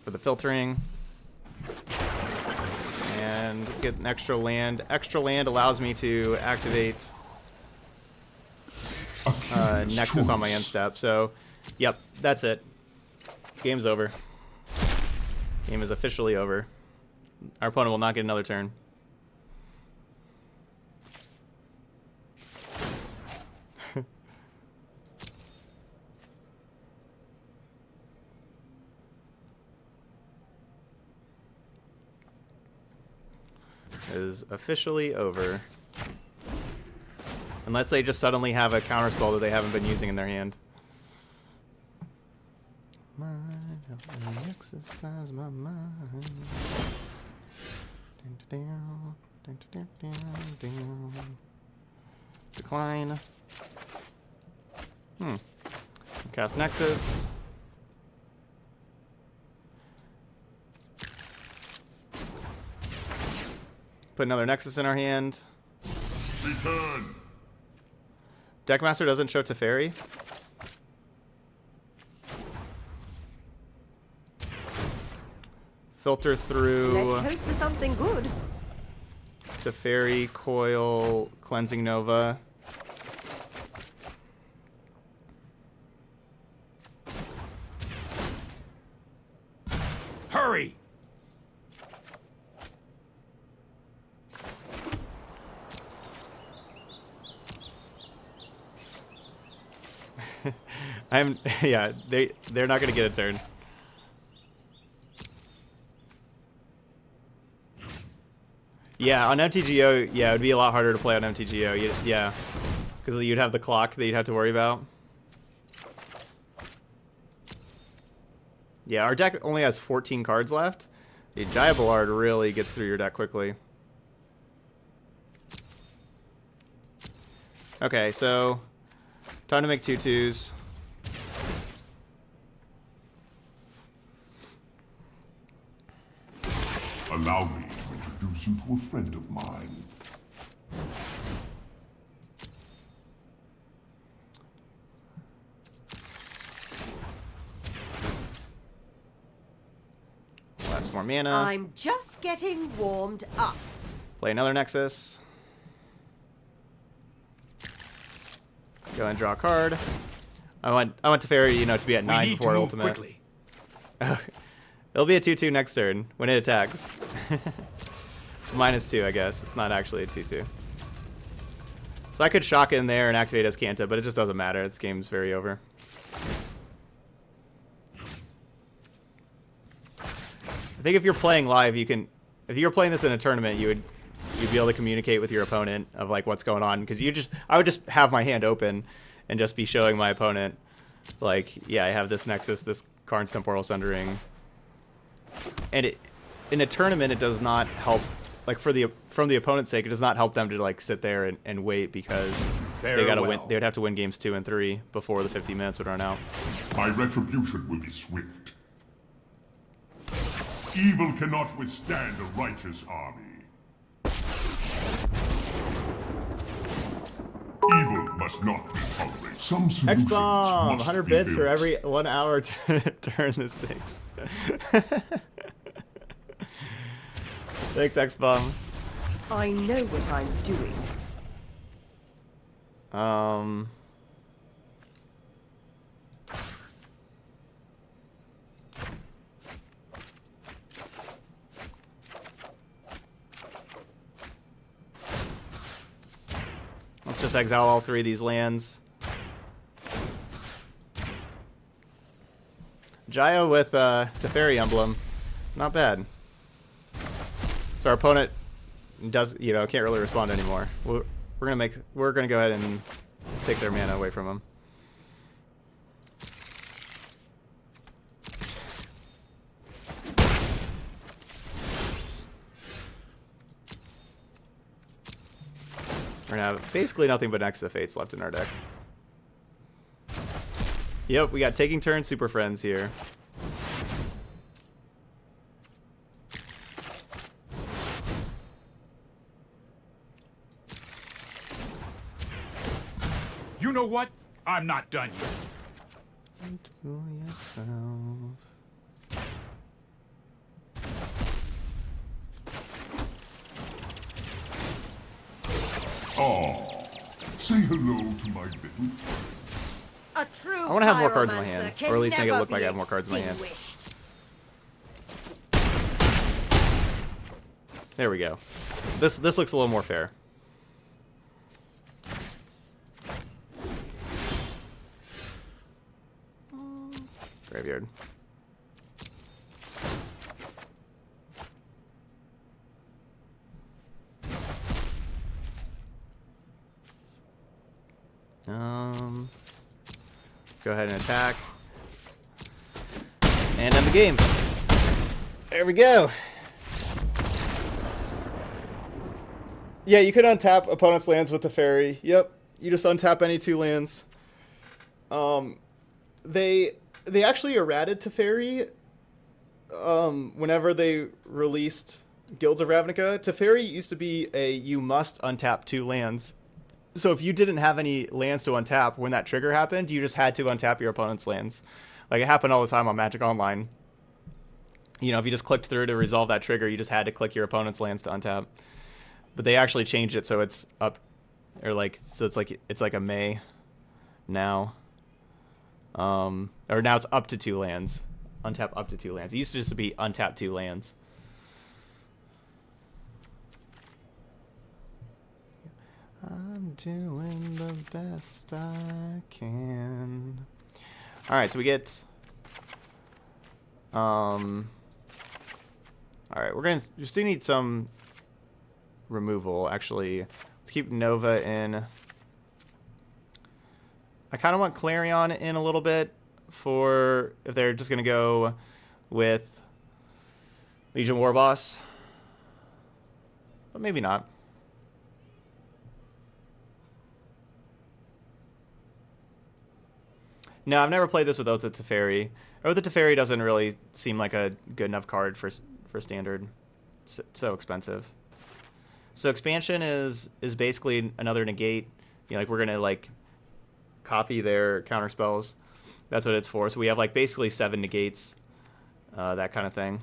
for the filtering. And get an extra land. Extra land allows me to activate Nexus on my end step. So, yep, that's it. Game's over. Game is officially over. Our opponent will not get another turn. Is officially over. Unless they just suddenly have a counterspell that they haven't been using in their hand. Mind, help me exercise my mind. Decline. Cast Nexus. Put another Nexus in our hand. Return. Deckmaster doesn't show Teferi. Filter through Let's hope for something good. Teferi, Coil, Cleansing Nova. Hurry! Yeah, they're not gonna get a turn. Yeah, on MTGO, yeah, it'd be a lot harder to play on MTGO. Yeah, because you'd have the clock that you'd have to worry about. Yeah, our deck only has 14 cards left. The Jaya Ballard really gets through your deck quickly. Okay, so time to make 2/2s. Allow me to introduce you to a friend of mine. That's more mana. I'm just getting warmed up. Play another Nexus. Go and draw a card. I want Teferi, to be at 9 before ultimate. Quickly. It'll be a 2/2 next turn when it attacks. It's -2, I guess. It's not actually a 2/2. So I could shock in there and activate as Kanta, but it just doesn't matter. This game's very over. I think if you're playing live, you can. If you're playing this in a tournament, you'd be able to communicate with your opponent of like what's going on, because I would just have my hand open and just be showing my opponent like, yeah, I have this Nexus, this Karn's Temporal Sundering, and in a tournament it does not help. Like from the opponent's sake, it does not help them to like sit there and wait, because they gotta win. They would have to win games 2 and 3 before the 50 minutes would run out. My retribution will be swift. Evil cannot withstand a righteous army. Evil must not be tolerated. Some solutions X-Bomb! must 100 be bits for built. every 1 hour turn this takes. Thanks, X-Bomb. I know what I'm doing. Let's just exile all 3 of these lands. Jaya with Teferi Emblem. Not bad. So our opponent can't really respond anymore. We're gonna go ahead and take their mana away from them. We're gonna have basically nothing but Nexus of Fates left in our deck. Yep, we got Taking Turns Super Friends here. You know what? I'm not done yet. Fool yourself. Say hello to my little. A true I want to have more cards in my pyromancer hand, can or at least make it never look like be I have more cards in my hand. extinguished. There we go. This looks a little more fair. Graveyard. Go ahead and attack. And end the game. There we go. Yeah, you could untap opponent's lands with the Teferi. Yep, you just untap any 2 lands. They actually errated Teferi whenever they released Guilds of Ravnica. Teferi used to be a you must untap 2 lands. So if you didn't have any lands to untap when that trigger happened, you just had to untap your opponent's lands. Like, it happened all the time on Magic Online. You know, if you just clicked through to resolve that trigger, you just had to click your opponent's lands to untap. But they actually changed it so it's up, or like, so it's like a May now. Or now it's up to 2 lands. Untap up to 2 lands. It used to just be untap 2 lands. I'm doing the best I can. Alright, so we get... Alright, we still need some removal, actually. Let's keep Nova in. I kind of want Clarion in a little bit for if they're just going to go with Legion Warboss. But maybe not. No, I've never played this with Oath of Teferi. Oath of Teferi doesn't really seem like a good enough card for Standard. It's so expensive. So expansion is basically another negate. You know, like we're gonna like copy their counter spells. That's what it's for. So we have like basically 7 negates, that kind of thing.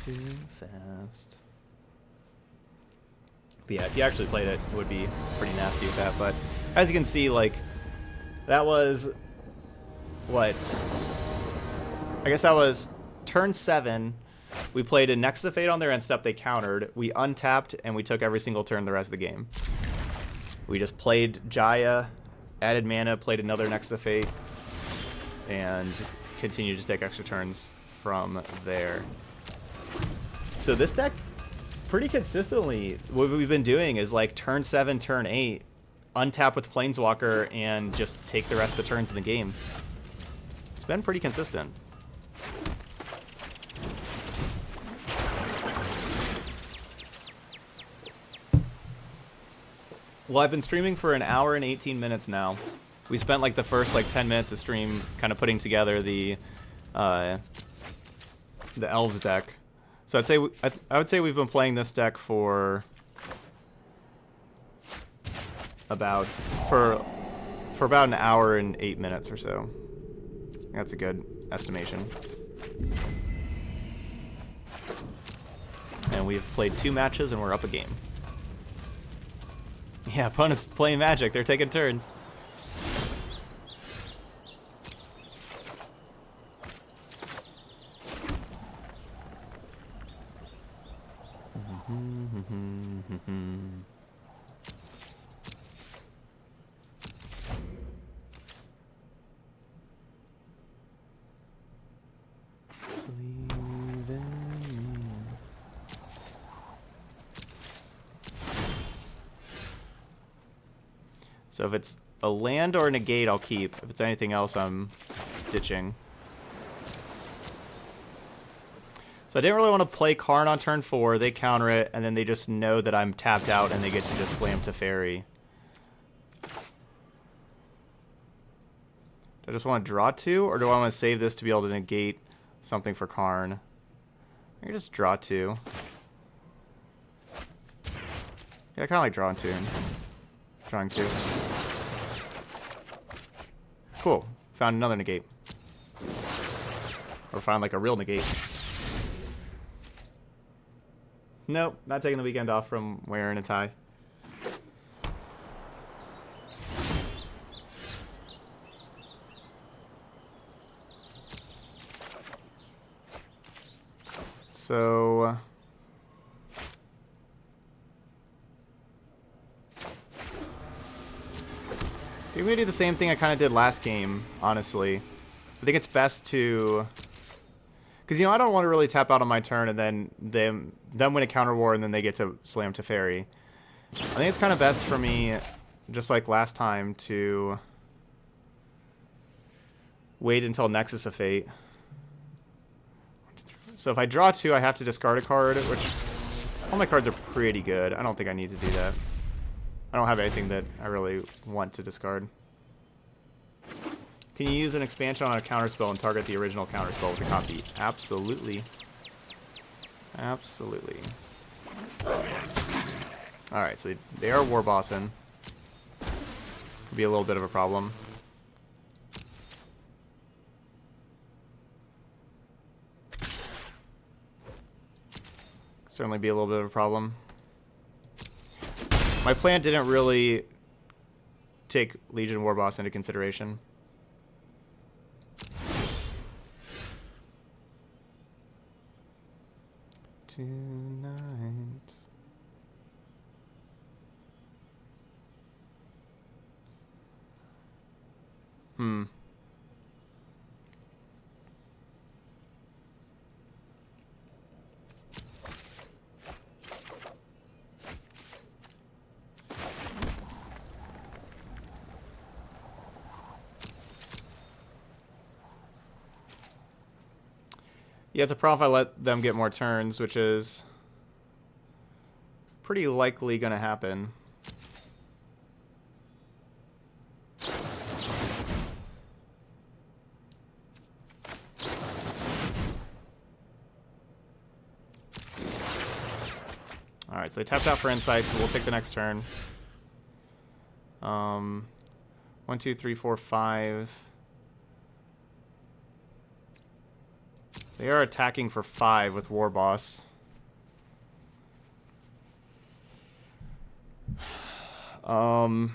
Too fast. But yeah, if you actually played it, it would be pretty nasty with that. But as you can see, like that was what? I guess that was turn 7. We played a Nexus of Fate on their end step. They countered. We untapped, and we took every single turn the rest of the game. We just played Jaya, added mana, played another Nexus of Fate, and continued to take extra turns from there. So this deck, pretty consistently, what we've been doing is like turn 7, turn 8, untap with Planeswalker, and just take the rest of the turns in the game. It's been pretty consistent. Well, I've been streaming for 1 hour and 18 minutes now. We spent like the first like 10 minutes of stream kind of putting together the Elves deck. So I'd say I would say we've been playing this deck for about 1 hour and 8 minutes or so. That's a good estimation. And we've played 2 matches and we're up a game. Yeah, opponents playing Magic. They're taking turns. So if it's a land or a negate, I'll keep. If it's anything else, I'm ditching. So I didn't really want to play Karn on turn 4. They counter it, and then they just know that I'm tapped out, and they get to just slam Teferi. Do I just want to draw 2, or do I want to save this to be able to negate something for Karn? I can just draw 2. Yeah, I kind of like drawing 2. Drawing 2. Cool. Found another negate. Or found like a real negate. Nope, not taking the weekend off from wearing a tie. So I'm going to do the same thing I kind of did last game, honestly. I think it's best to... Because, you know, I don't want to really tap out on my turn and then them win a counter war and then they get to slam Teferi. I think it's kind of best for me, just like last time, to wait until Nexus of Fate. So if I draw 2, I have to discard a card, which All my cards are pretty good. I don't think I need to do that. I don't have anything that I really want to discard. Can you use an expansion on a counterspell and target the original counterspell with a copy? Absolutely. Absolutely. Alright, so they are war bossing. Could be a little bit of a problem. Certainly be a little bit of a problem. My plan didn't really take Legion Warboss into consideration. Tonight. Yeah, it's a problem if I let them get more turns, which is pretty likely going to happen. Alright, so they tapped out for insight, so we'll take the next turn. 1, 2, 3, 4, 5. They are attacking for 5 with Warboss. I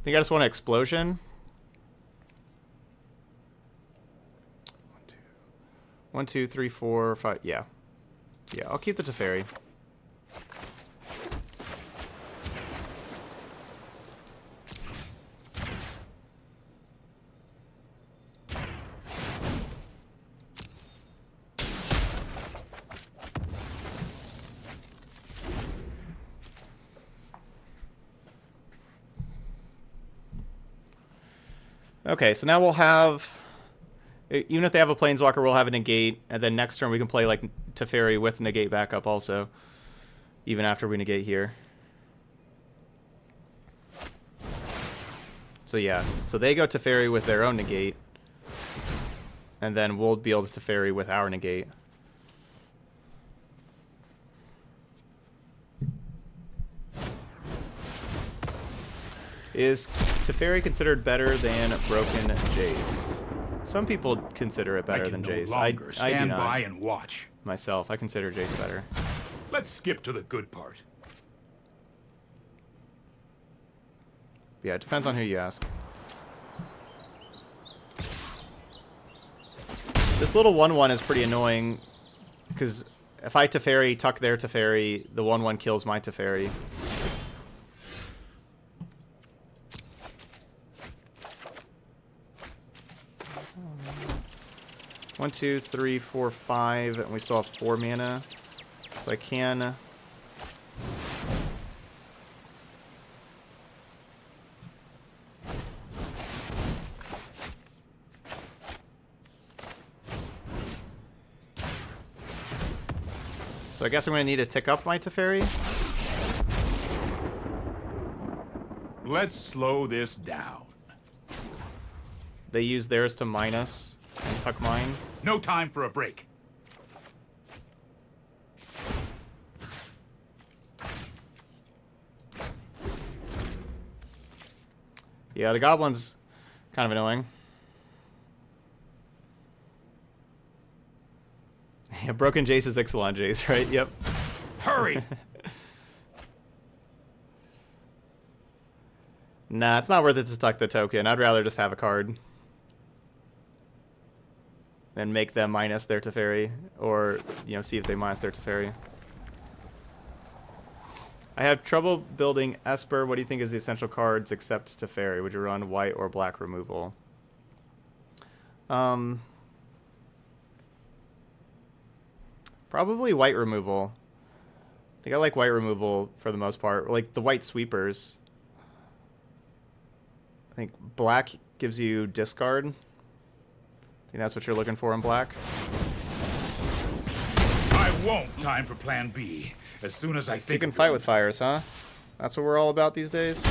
think I just want an explosion. 1, 2, 3, 4, 5. Yeah. Yeah, I'll keep the Teferi. Okay, so now we'll have, even if they have a Planeswalker, we'll have a negate, and then next turn we can play like Teferi with negate backup also, even after we negate here. So yeah, so they go Teferi with their own negate, and then we'll be able to Teferi with our negate. Is Teferi considered better than Broken Jace? Some people consider it better than Jace. I do stand not. by and watch. Myself, I consider Jace better. Let's skip to the good part. Yeah, it depends on who you ask. This little 1/1 is pretty annoying, because if I Teferi, tuck their Teferi, the 1/1 kills my Teferi. 1, 2, 3, 4, 5, and we still have 4 mana. So I can... So I guess I'm going to need to tick up my Teferi. Let's slow this down. They use theirs to minus and tuck mine. No time for a break. Yeah, the Goblin's kind of annoying. Yeah, Broken Jace is Ixalan Jace, right? Yep. Hurry! Nah, it's not worth it to tuck the token. I'd rather just have a card. And make them minus their Teferi. Or, you know, see if they minus their Teferi. I have trouble building Esper. What do you think is the essential cards except Teferi? Would you run white or black removal? Probably white removal. I think I like white removal for the most part. Like the white sweepers. I think black gives you discard. I think that's what you're looking for in black. I won't time for plan B. As soon as I think You can of fight it. with fires, huh? That's what we're all about these days?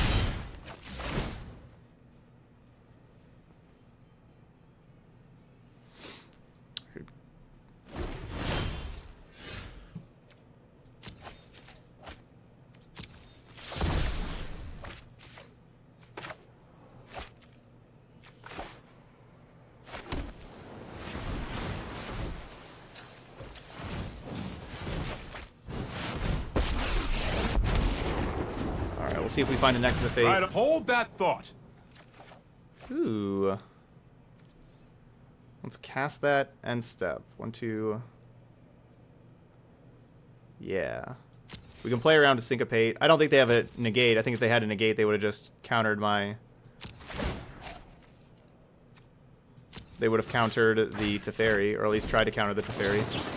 Alright, we'll see if we find a Nexus of Fate. Right, hold that thought. Ooh. Let's cast that end step. 1, 2. Yeah. We can play around to syncopate. I don't think they have a negate. I think if they had a negate, they would have just countered my... They would have countered the Teferi, or at least tried to counter the Teferi.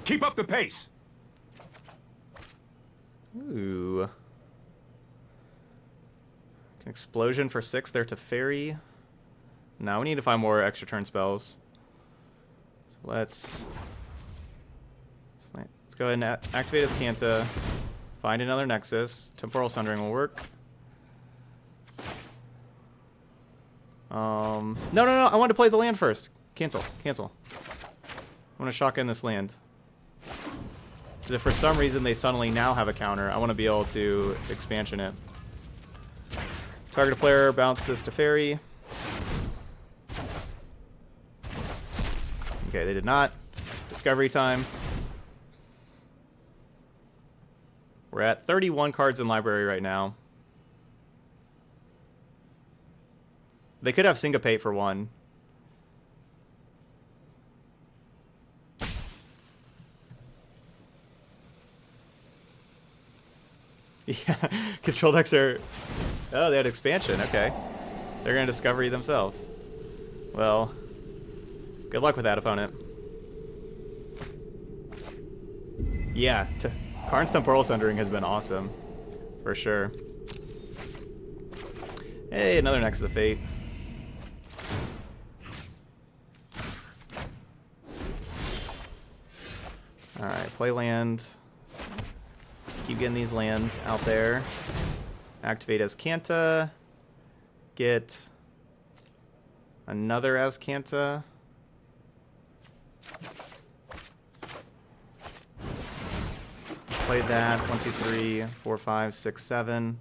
Keep up the pace. Ooh. An explosion for 6 there to Fairy. Now we need to find more extra turn spells. So let's go ahead and activate his Canta. Find another Nexus. Temporal Sundering will work. No, I wanted to play the land first. Cancel. I want to shotgun this land. Because if for some reason they suddenly now have a counter, I want to be able to expansion it. Target player, bounce this to Fairy. Okay, they did not. Discovery time. We're at 31 cards in library right now. They could have Syncopate for 1. Yeah, control decks are... Oh, they had expansion. Okay. They're going to Discovery themselves. Well, good luck with that, opponent. Yeah, Karn's Temporal Sundering has been awesome. For sure. Hey, another Nexus of Fate. Alright, play land. Keep getting these lands out there. Activate Azcanta. Get another Azcanta. Play that. 1, 2, 3, 4, 5, 6, 7.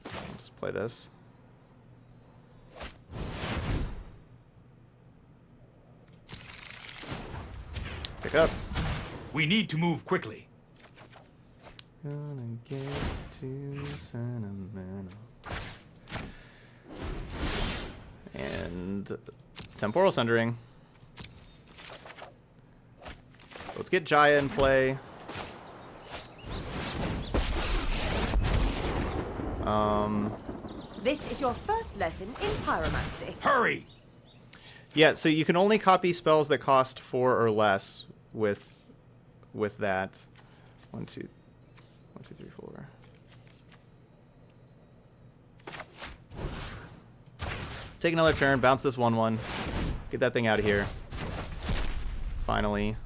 Let's play this. Pick up. We need to move quickly. Gonna get too sentimental. And Temporal Sundering. Let's get Jaya in play. This is your first lesson in pyromancy. Hurry! Yeah, so you can only copy spells that cost 4 or less with that. 1, 2, 3, 4. Take another turn, bounce this 1/1. Get that thing out of here. Finally.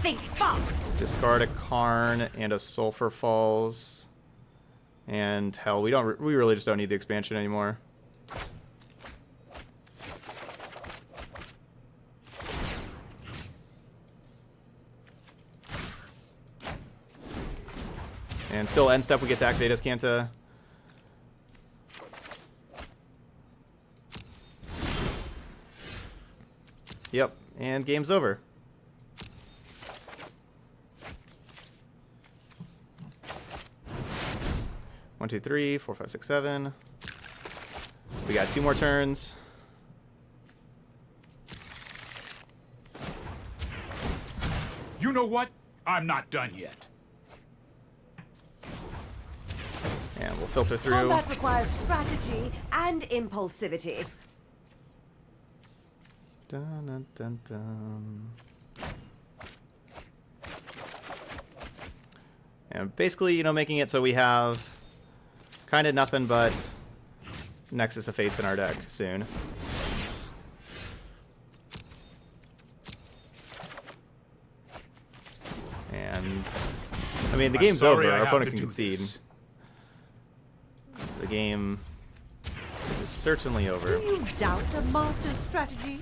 Think fast. Discard a Karn and a Sulfur Falls. And hell, we really just don't need the expansion anymore. And still end step we get to activate Azcanta. Yep, and game's over. One, 2, 3, 4, 5, 6, 7. We got 2 more turns. You know what? I'm not done yet. And we'll filter through. Combat requires strategy and impulsivity. Dun, dun, dun, dun. And basically, you know, making it so we have kind of nothing but Nexus of Fates in our deck soon. And I mean, the game's over. Our opponent can concede. The game is certainly over. Do you doubt a master's strategy?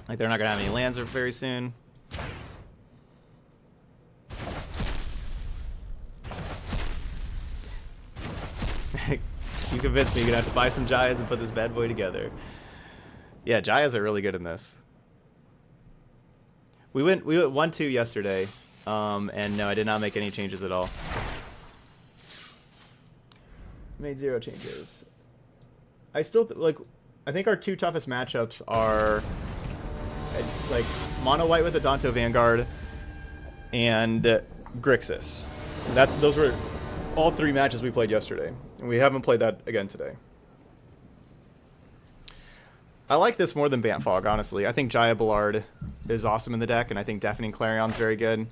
Like, they're not gonna have any lands very soon. You convinced me. You're gonna have to buy some Jayas and put this bad boy together. Yeah, Jayas are really good in this. We went 1-2 yesterday, and no, I did not make any changes at all. Made 0 changes. I still I think our 2 toughest matchups are like Mono White with the Danto Vanguard and Grixis. Those were all 3 matches we played yesterday, and we haven't played that again today. I like this more than Bant Fog, honestly. I think Jaya Ballard is awesome in the deck, and I think Deafening Clarion's very good.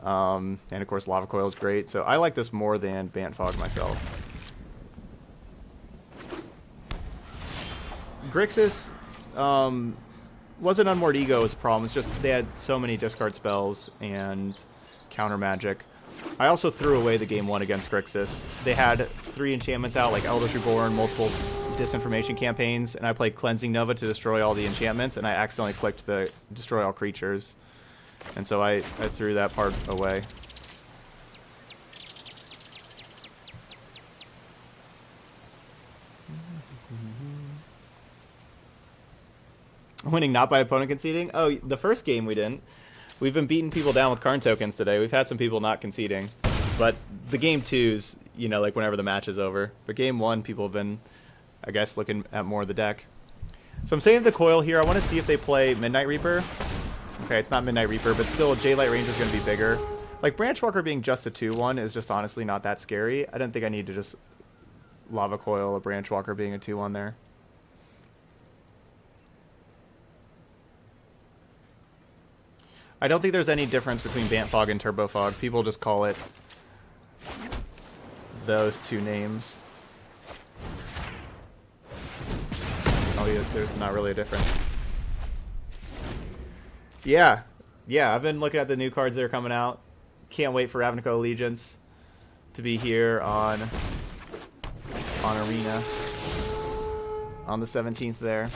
And of course Lava Coil is great, so I like this more than Bant Fog myself. Grixis wasn't Unmoored Ego's problem. It's just they had so many discard spells and counter magic. I also threw away the game 1 against Grixis. They had 3 enchantments out, like Eldritch Reborn, multiple disinformation campaigns, and I played Cleansing Nova to destroy all the enchantments, and I accidentally clicked the destroy all creatures. And so I threw that part away. Winning not by opponent conceding? Oh, the first game we didn't. We've been beating people down with Karn tokens today. We've had some people not conceding. But the game 2s, you know, like whenever the match is over. But game 1, people have been, I guess, looking at more of the deck. So I'm saving the coil here. I want to see if they play Midnight Reaper. Okay, it's not Midnight Reaper, but still J-Light Ranger is going to be bigger. Like, Branchwalker being just a 2-1 is just honestly not that scary. I don't think I need to just Lava Coil a Branchwalker being a 2-1 there. I don't think there's any difference between Bant Fog and Turbo Fog. People just call it those 2 names. Oh yeah, there's not really a difference. Yeah, I've been looking at the new cards that are coming out. Can't wait for Ravnica Allegiance to be here on Arena on the 17th there.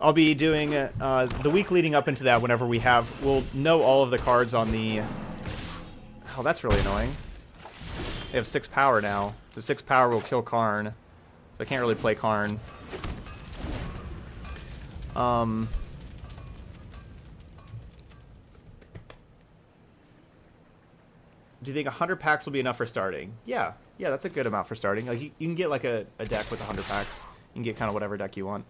I'll be doing the week leading up into that whenever we'll know all of the cards on the... Oh, that's really annoying. They have 6 power now. So 6 power will kill Karn. So I can't really play Karn. Do you think 100 packs will be enough for starting? Yeah, that's a good amount for starting. Like you can get like a deck with 100 packs. You can get kind of whatever deck you want.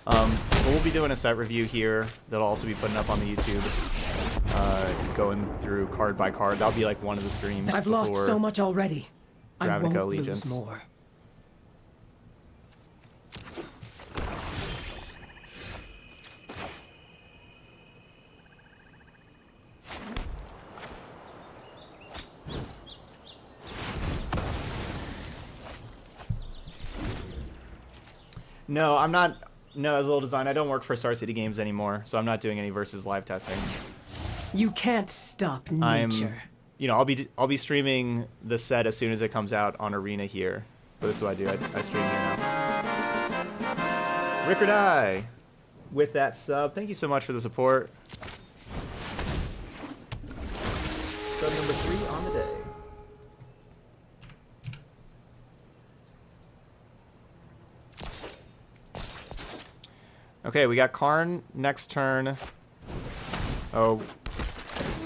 But we'll be doing a set review here that'll also be putting up on the YouTube, going through card by card. That'll be like one of the streams. I've lost so much already. I won't Allegiance. lose more. No, I'm not. No, as a little design, I don't work for Star City Games anymore, so I'm not doing any versus live testing. You can't stop nature. I'll be streaming the set as soon as it comes out on Arena here. But this is what I do. I stream here now. Rick or Die, with that sub, thank you so much for the support. Sub number 3 on the day. Okay, we got Karn next turn. Oh,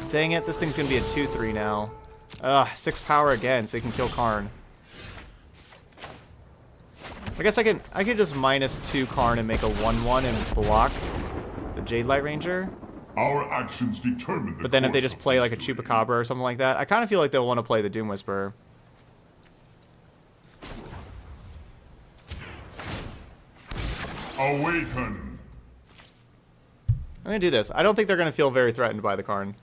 dang it. This thing's going to be a 2-3 now. Ugh, 6 power again, so he can kill Karn. I guess I could just -2 Karn and make a 1-1 and block the Jade Light Ranger. Our actions determine the But then if they course just of play like a history. Chupacabra or something like that, I kind of feel like they'll want to play the Doom Whisperer. Awaken. I'm gonna do this. I don't think they're gonna feel very threatened by the Karn.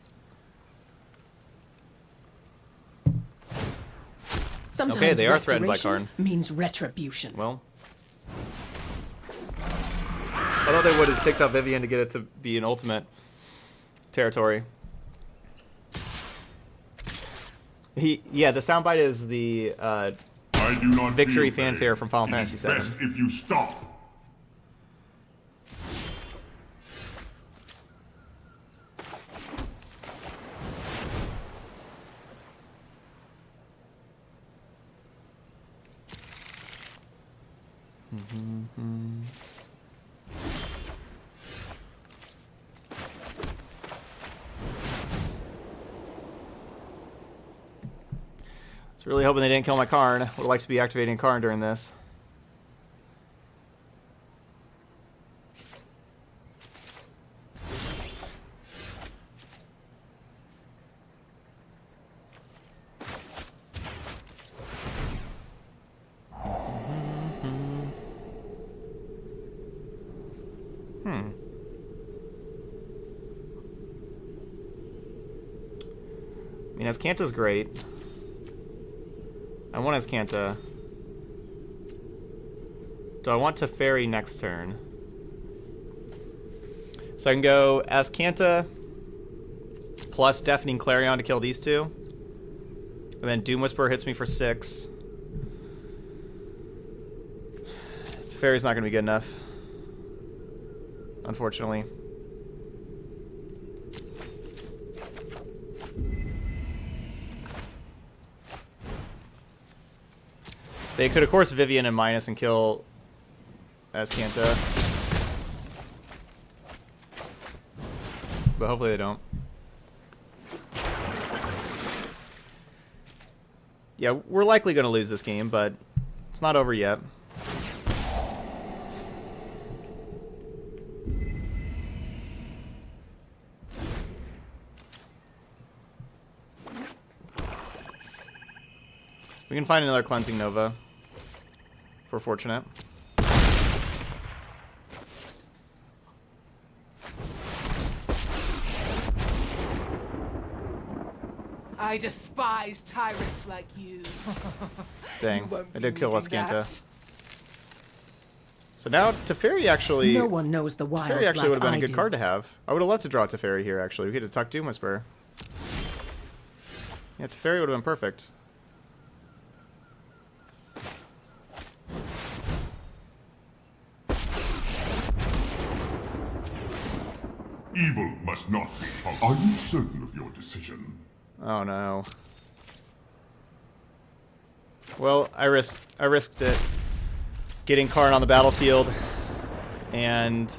Sometimes Okay, they are threatened by restoration Karn. means retribution. Well, I thought they would have picked up Vivian to get it to be an ultimate territory. Yeah, the soundbite is the I do not victory feel fanfare pain. from Final It Fantasy is VII. best if you stop. I was really hoping they didn't kill my Karn. Would have liked to be activating Karn during this. I mean, Azcanta's great. I want Azcanta. Do I want Teferi next turn? So I can go Azcanta plus Deafening Clarion to kill these two. And then Doom Whisperer hits me for 6. Teferi's not going to be good enough. Unfortunately. They could, of course, Vivian and minus and kill Azcanta. But hopefully they don't. Yeah, we're likely going to lose this game, but it's not over yet. We can find another Cleansing Nova. If we're fortunate. I despise tyrants like you. Dang, won't I be did kill needing Azcanta. that. So now Teferi actually... No one knows the wilds Teferi actually like would have been I a good do. card to have. I would have loved to draw Teferi here, actually. We could have tucked Doom Whisperer. Yeah, Teferi would have been perfect. Evil must not be tolerated. Are you certain of your decision? Oh no. Well, I risked it. Getting Karn on the battlefield, and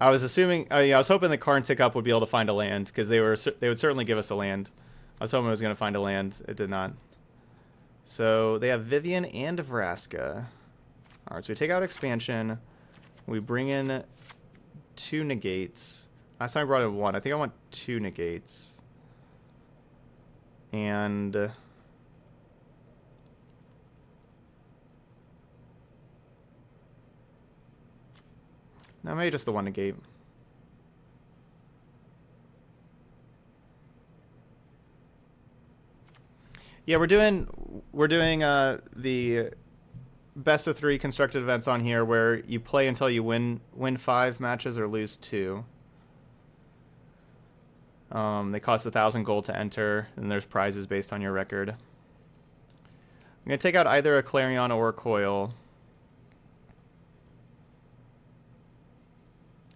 I was assuming, I was hoping that Karn Tick Up would be able to find a land, because they would certainly give us a land. I was hoping it was going to find a land. It did not. So they have Vivian and Vraska. All right, so we take out expansion. We bring in 2 negates. Last time I brought in 1. I think I want 2 negates. And no, maybe just the 1 negate. Yeah, we're doing the best of 3 constructed events on here, where you play until you win 5 matches or lose 2. They cost 1,000 gold to enter, and there's prizes based on your record. I'm gonna take out either a Clarion or a Coil,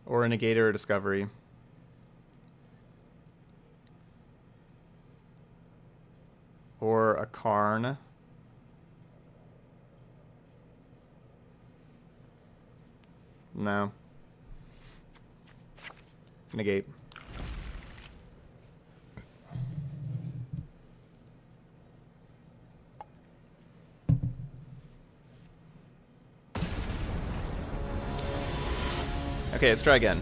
or a Negator or Discovery. Or a Karn. No. Negate. Okay, let's try again.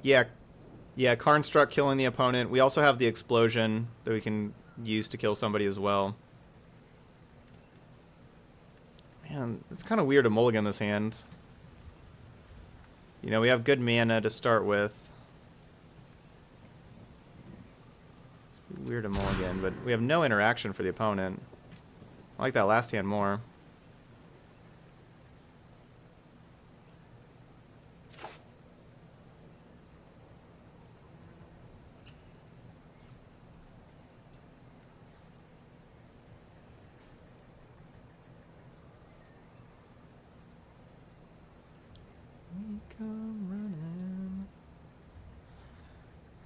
Yeah, Karn struck killing the opponent. We also have the explosion that we can use to kill somebody as well. Man, it's kind of weird to mulligan this hand. You know, we have good mana to start with. Weird to mulligan, but we have no interaction for the opponent. I like that last hand more.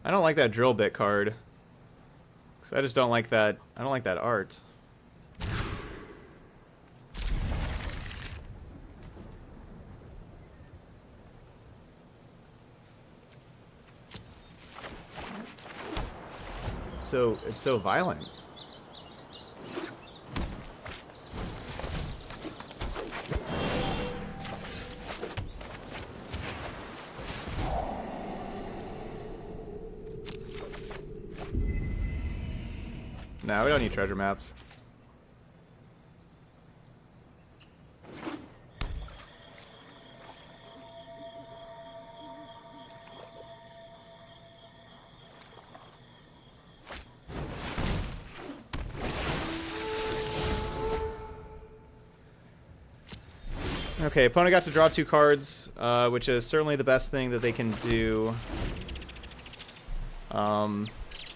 I don't like that drill bit card. 'Cause I just don't like that. I don't like that art. So it's so violent. No, we don't need treasure maps. Okay, opponent got to draw 2 cards, which is certainly the best thing that they can do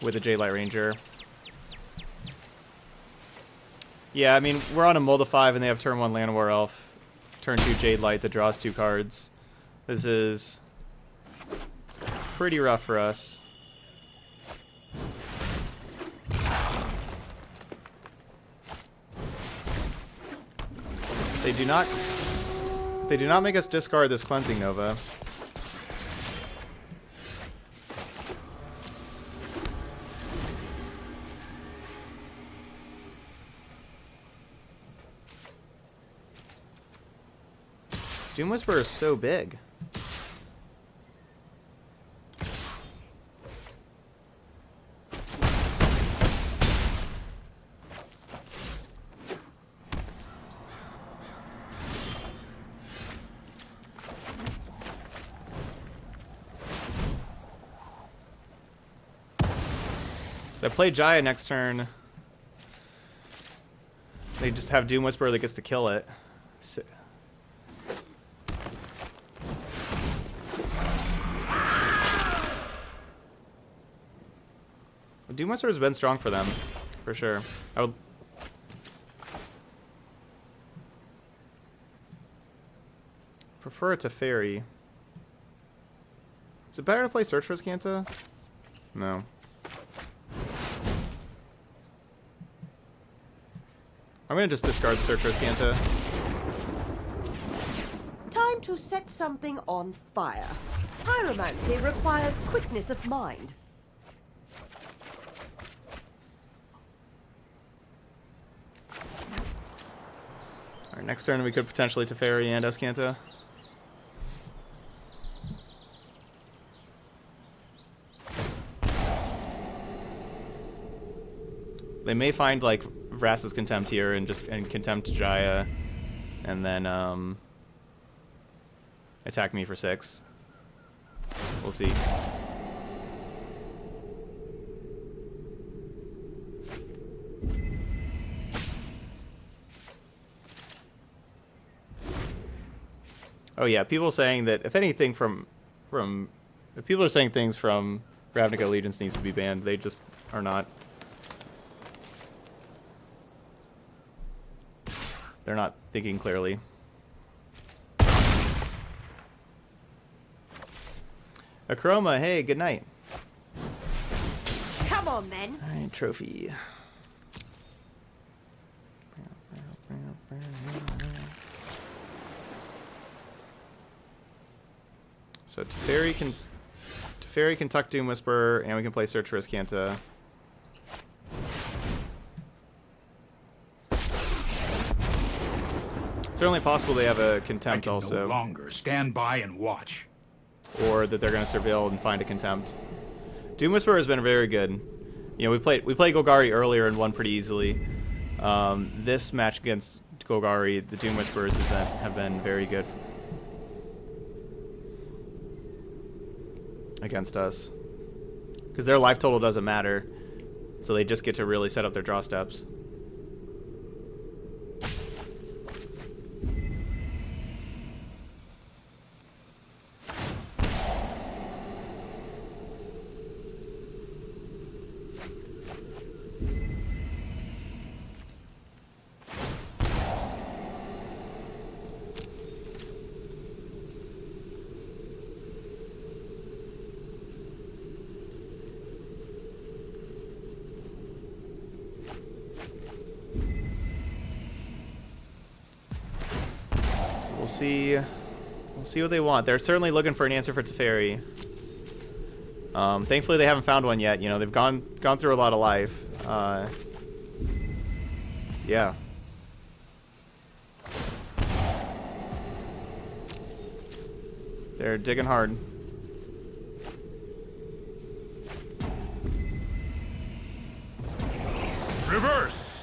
with a Jade Light Ranger. Yeah, I mean, we're on a Mold of 5 and they have turn 1 Llanowar Elf, turn 2 Jade Light that draws 2 cards. This is pretty rough for us. They do not make us discard this Cleansing Nova. Doom Whisperer is so big. So I play Jaya next turn. They just have Doom Whisperer that gets to kill it. So Doom Whisperer has been strong for them, for sure. I would prefer it to Fairy. Is it better to play Search for Scanta? No. I'm gonna just discard Search for Scanta. Time to set something on fire. Pyromancy requires quickness of mind. Alright, next turn we could potentially Teferi and Escanta. They may find like Vrasa's Contempt here and just Contempt Jaya and then attack me for 6. We'll see. Oh yeah, people saying that if anything if people are saying things from Ravnica Allegiance needs to be banned, they just are not. They're not thinking clearly. Akroma, hey, good night. Come on then. Alright, trophy. So Teferi can tuck Doom Whisperer, and we can play Search for Escanta. It's certainly possible they have a Contempt also. No longer stand by and watch. Or that they're going to surveil and find a Contempt. Doom Whisperer has been very good. You know, we played Golgari earlier and won pretty easily. This match against Golgari, the Doom Whisperers have been very good against us. Because their life total doesn't matter. So they just get to really set up their draw steps. We'll see what they want. They're certainly looking for an answer for Teferi. Thankfully, they haven't found one yet. You know, they've gone through a lot of life. Yeah. They're digging hard. Reverse.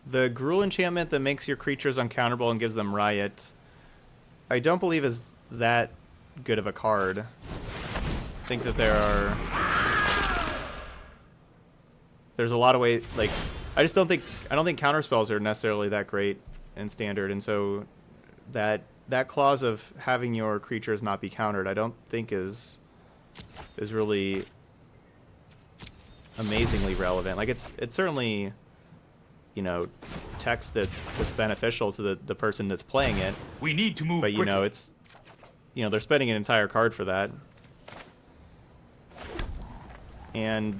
The Gruul enchantment that makes your creatures uncounterable and gives them Riot, I don't believe is that good of a card. I think that there's a lot of ways, like, I don't think counterspells are necessarily that great in Standard, and so that clause of having your creatures not be countered, I don't think is really amazingly relevant. Like, it's certainly, you know, text that's beneficial to the person that's playing it. We need to move but, you quickly. know, it's, you know, they're spending an entire card for that. And,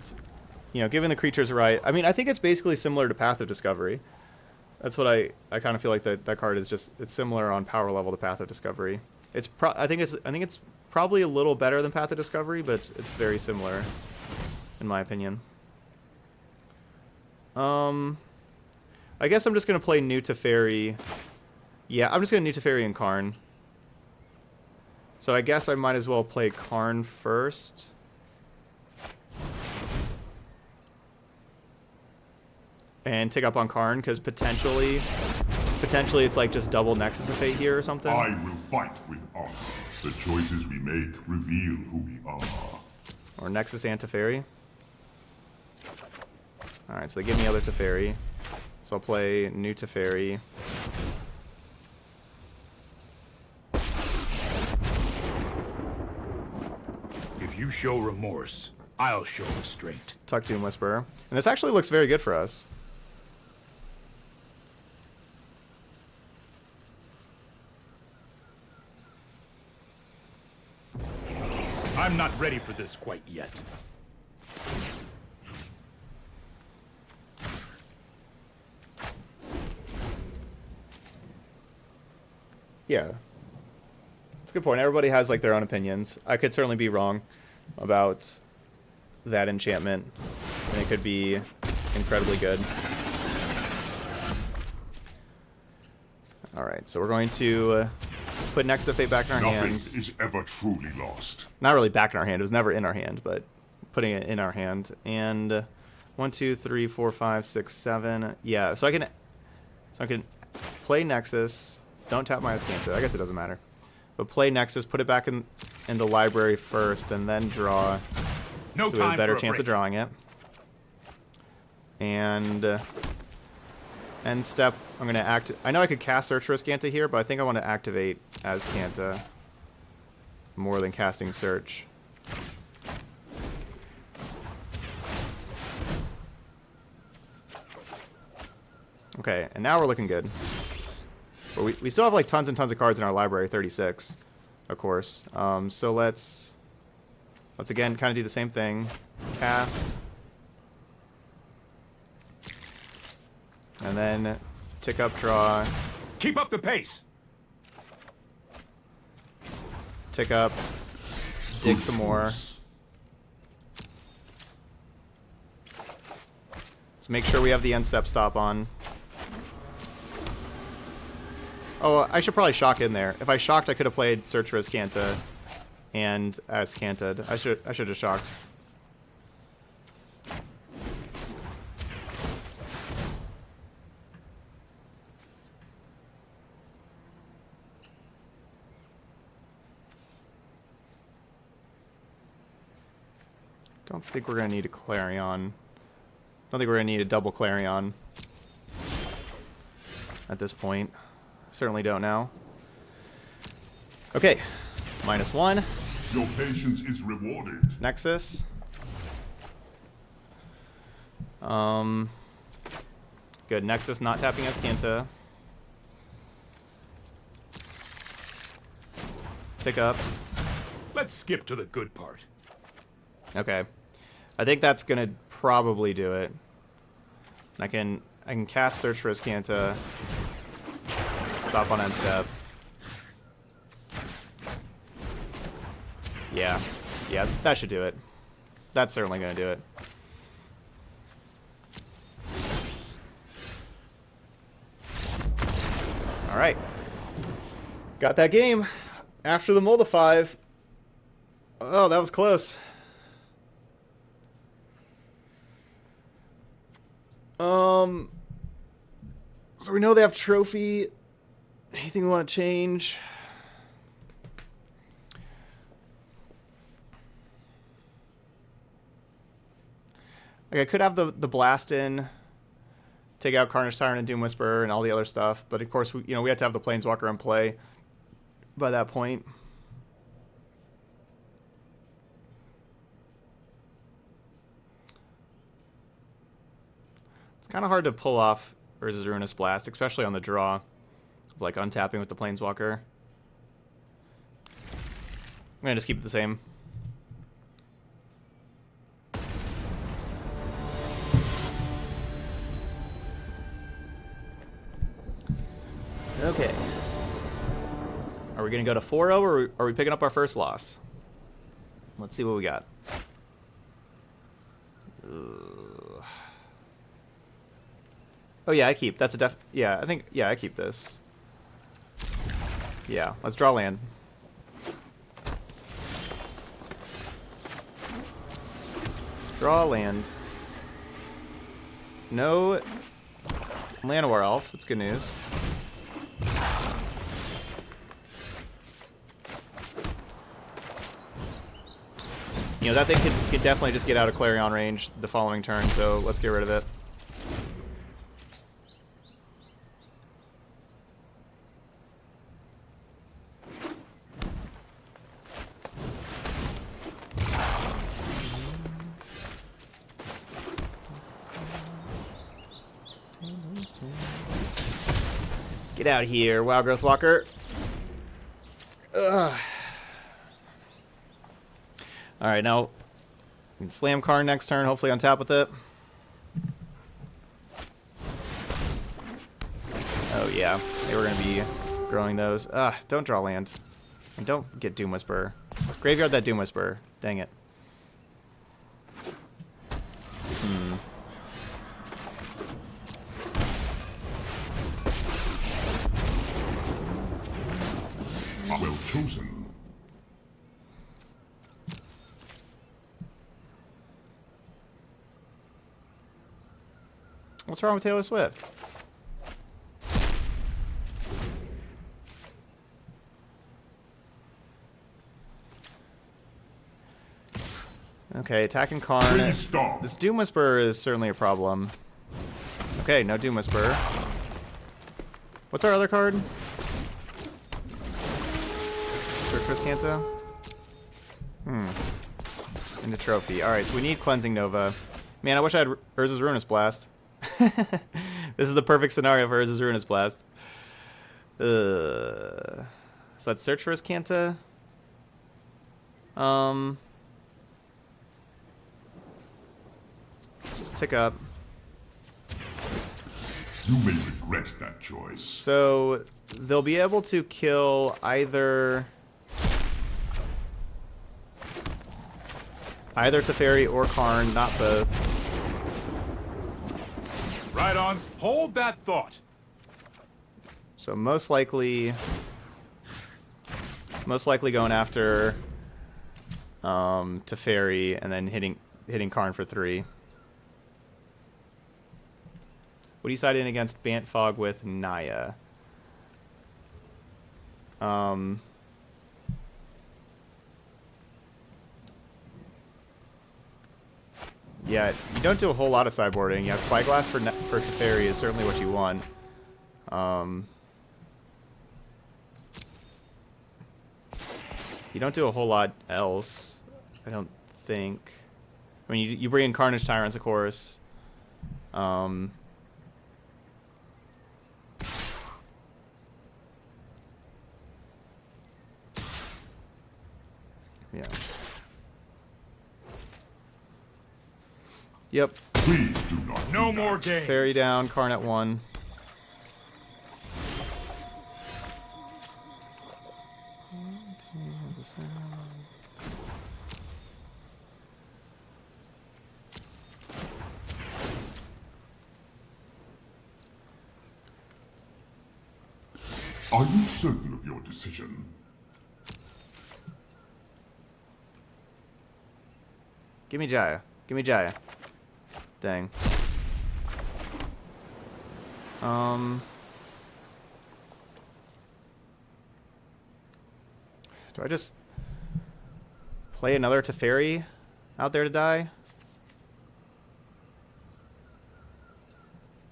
you know, given the creatures right, I mean, I think it's basically similar to Path of Discovery. That's what I kind of feel like that card is just, it's similar on power level to Path of Discovery. I think it's probably a little better than Path of Discovery, but it's very similar, in my opinion. I guess I'm just going to play New Teferi. Yeah, I'm just going to New Teferi and Karn. So I guess I might as well play Karn first. And take up on Karn, because potentially it's like just double Nexus of Fate here or something. I will fight with honor. The choices we make reveal who we are. Or Nexus and Teferi. Alright, so they give me other Teferi. So I'll play New Teferi. If you show remorse, I'll show restraint. Tuck Doom Whisperer. And this actually looks very good for us. I'm not ready for this quite yet. Yeah. It's a good point. Everybody has like their own opinions. I could certainly be wrong about that enchantment. And it could be incredibly good. Alright, so we're going to put Nexus of Fate back in our Nothing hand. is ever truly lost. Not really back in our hand. It was never in our hand, but putting it in our hand. And 1, 2, 3, 4, 5, 6, 7. Yeah, so I can play Nexus. Don't tap my Ascanta. I guess it doesn't matter. But play Nexus, put it back in the library first, and then draw. No so we have time a better for a chance of break. drawing it. And end step, I'm going to I know I could cast Search for Ascanta here, but I think I want to activate Ascanta more than casting Search. Okay, and now we're looking good. But we still have like tons and tons of cards in our library, 36, of course. So let's again kind of do the same thing. Cast. And then tick up, draw. Keep up the pace. Tick up. Dig some more. Let's make sure we have the end step stop on. Oh, I should probably shock in there. If I shocked, I could have played Search for Azcanta and Azcanted. I should have shocked. Don't think we're gonna need a Clarion. Don't think we're gonna need a double Clarion at this point. Certainly don't now. Okay, -1. Your patience is rewarded. Nexus. Good. Nexus not tapping Azcanta. Tick up. Let's skip to the good part. Okay. I think that's gonna probably do it. I can cast Search for Azcanta. Stop on end step. Yeah. Yeah, that should do it. That's certainly gonna do it. Alright. Got that game. After the Molda 5. Oh, that was close. So we know they have trophy. Anything we want to change? Like I could have the blast in, take out Carnage Tyrant and Doom Whisperer and all the other stuff, but of course we have to have the Planeswalker in play by that point. It's kind of hard to pull off Urza's Ruinous Blast, especially on the draw, like untapping with the Planeswalker. I'm gonna just keep it the same. Okay. Are we gonna go to 4-0 or are we picking up our first loss? Let's see what we got. Oh yeah, I keep. That's a yeah, I think I keep this. Yeah, let's draw land. Let's draw land. No Llanowar Elf. That's good news. You know, that thing could definitely just get out of Clarion range the following turn, so let's get rid of it. Get out of here, Wild Growth Walker. Ugh. Alright, now we can slam Karn next turn, hopefully on top with it. Oh yeah, they were going to be growing those. Don't draw land. And don't get Doom Whisperer. Graveyard that Doom Whisperer. Dang it. Well chosen. What's wrong with Taylor Swift? Okay, attacking Karn. Please stop. This Doom Whisperer is certainly a problem. Okay, no Doom Whisperer. What's our other card? Search for Azcanta? Into Trophy. Alright, so we need Cleansing Nova. Man, I wish I had Urza's Ruinous Blast. This is the perfect scenario for Urza's Ruinous Blast. So let's search for Azcanta. Just tick up. You may regret that choice. So they'll be able to kill either Teferi or Karn, not both. Right on. Hold that thought. So most likely going after Teferi and then hitting Karn for 3. What do you side in against Bant Fog with Naya? Yeah, you don't do a whole lot of sideboarding. Yeah, Spyglass for Teferi is certainly what you want. You don't do a whole lot else, I don't think. I mean, you bring in Carnage Tyrants, of course. Yeah. Yep. Please do not. No more games. Fairy down, Karn at 1. Are you certain of your decision? Give me Jaya. Give me Jaya. Dang. Do I just play another Teferi out there to die?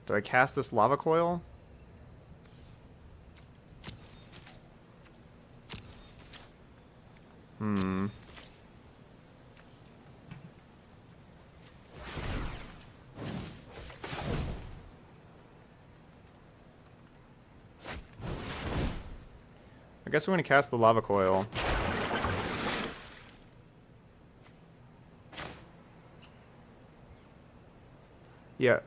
Do I cast this Lava Coil? I guess we're going to cast the Lava Coil. Yeah.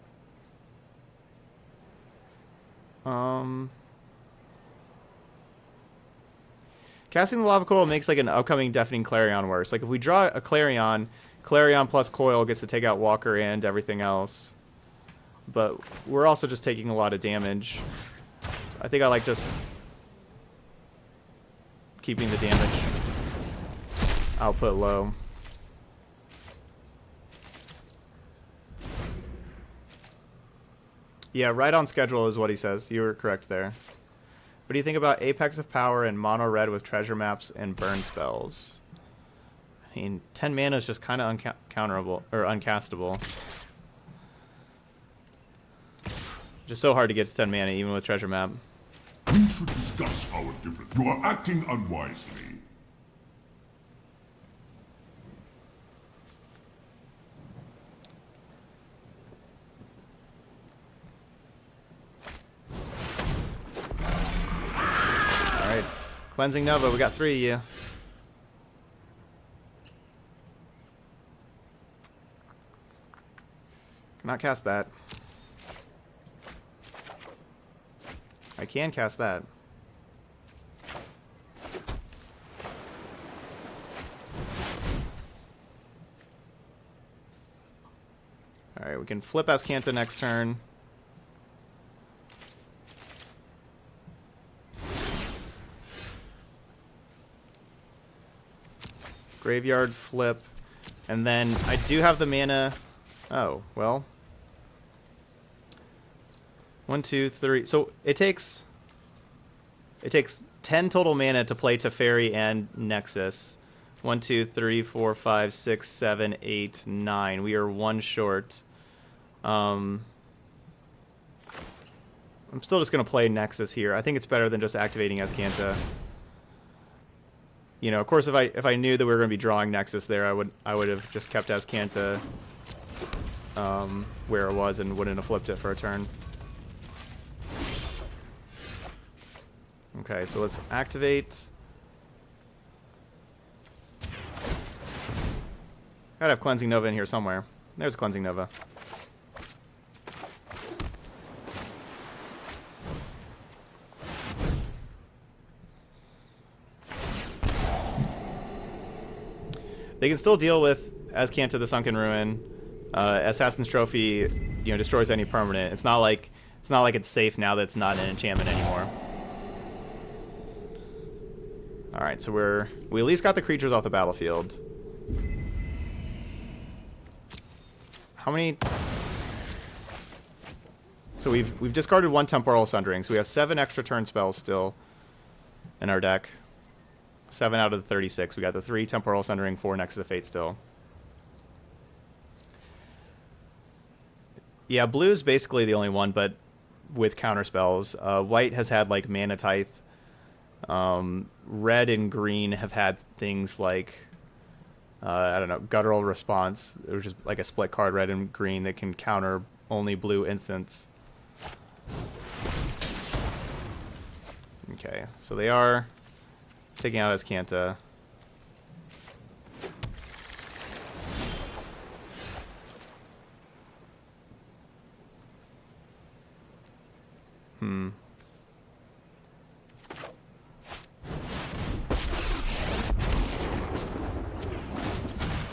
Casting the Lava Coil makes like an upcoming Deafening Clarion worse. Like if we draw a Clarion, Clarion plus Coil gets to take out Walker and everything else. But we're also just taking a lot of damage. I think I like just keeping the damage output low. Yeah, right on schedule is what he says. You were correct there. What do you think about Apex of Power and mono red with treasure maps and burn spells? I mean, 10 mana is just kind of uncounterable or uncastable. Just so hard to get to 10 mana even with treasure map. We should discuss our difference. You are acting unwisely. Alright. Cleansing Nova, we got 3 of you. Cannot cast that. I can cast that. Alright, we can flip Azcanta next turn. Graveyard flip. And then I do have the mana. Oh, well. 1, 2, 3. So it takes 10 total mana to play Teferi and Nexus. 1, 2, 3, 4, 5, 6, 7, 8, 9. We are 1 short. I'm still just gonna play Nexus here. I think it's better than just activating Azcanta. You know, of course, if I knew that we were gonna be drawing Nexus there, I would have just kept Azcanta where it was and wouldn't have flipped it for a turn. Okay, so let's activate. Gotta have Cleansing Nova in here somewhere. There's Cleansing Nova. They can still deal with Azcanta the Sunken Ruin. Assassin's Trophy, you know, destroys any permanent. It's not like it's safe now that it's not an enchantment anymore. Alright, so we at least got the creatures off the battlefield. How many... So we've discarded 1 Temporal Sundering, so we have 7 extra turn spells still in our deck. 7 out of the 36. We got the 3 Temporal Sundering, 4 Nexus of Fate still. Yeah, blue's basically the only one, but with counter spells. White has had like Mana Tithe. Red and green have had things like I don't know, Guttural Response, which is like a split card, red and green, that can counter only blue instants. Okay, so they are taking out Azcanta.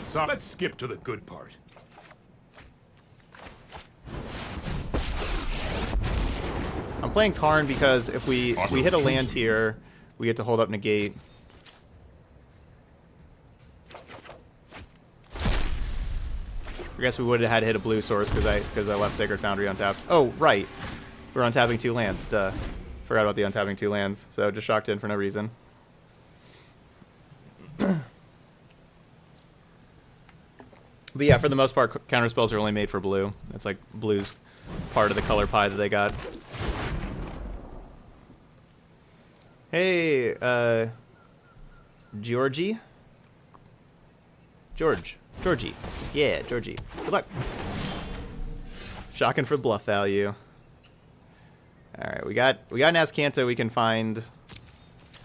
So let's skip to the good part. I'm playing Karn because if we hit a land here, we get to hold up negate. I guess we would have had to hit a blue source because I left Sacred Foundry untapped. Oh, right. We're untapping 2 lands. Duh. Forgot about the untapping 2 lands. So just shocked in for no reason. But yeah, for the most part, counter spells are only made for blue. It's like blue's part of the color pie that they got. Hey, Georgie? Georgie. Yeah, Georgie. Good luck. Shocking for bluff value. Alright, we got an Azcanta we can find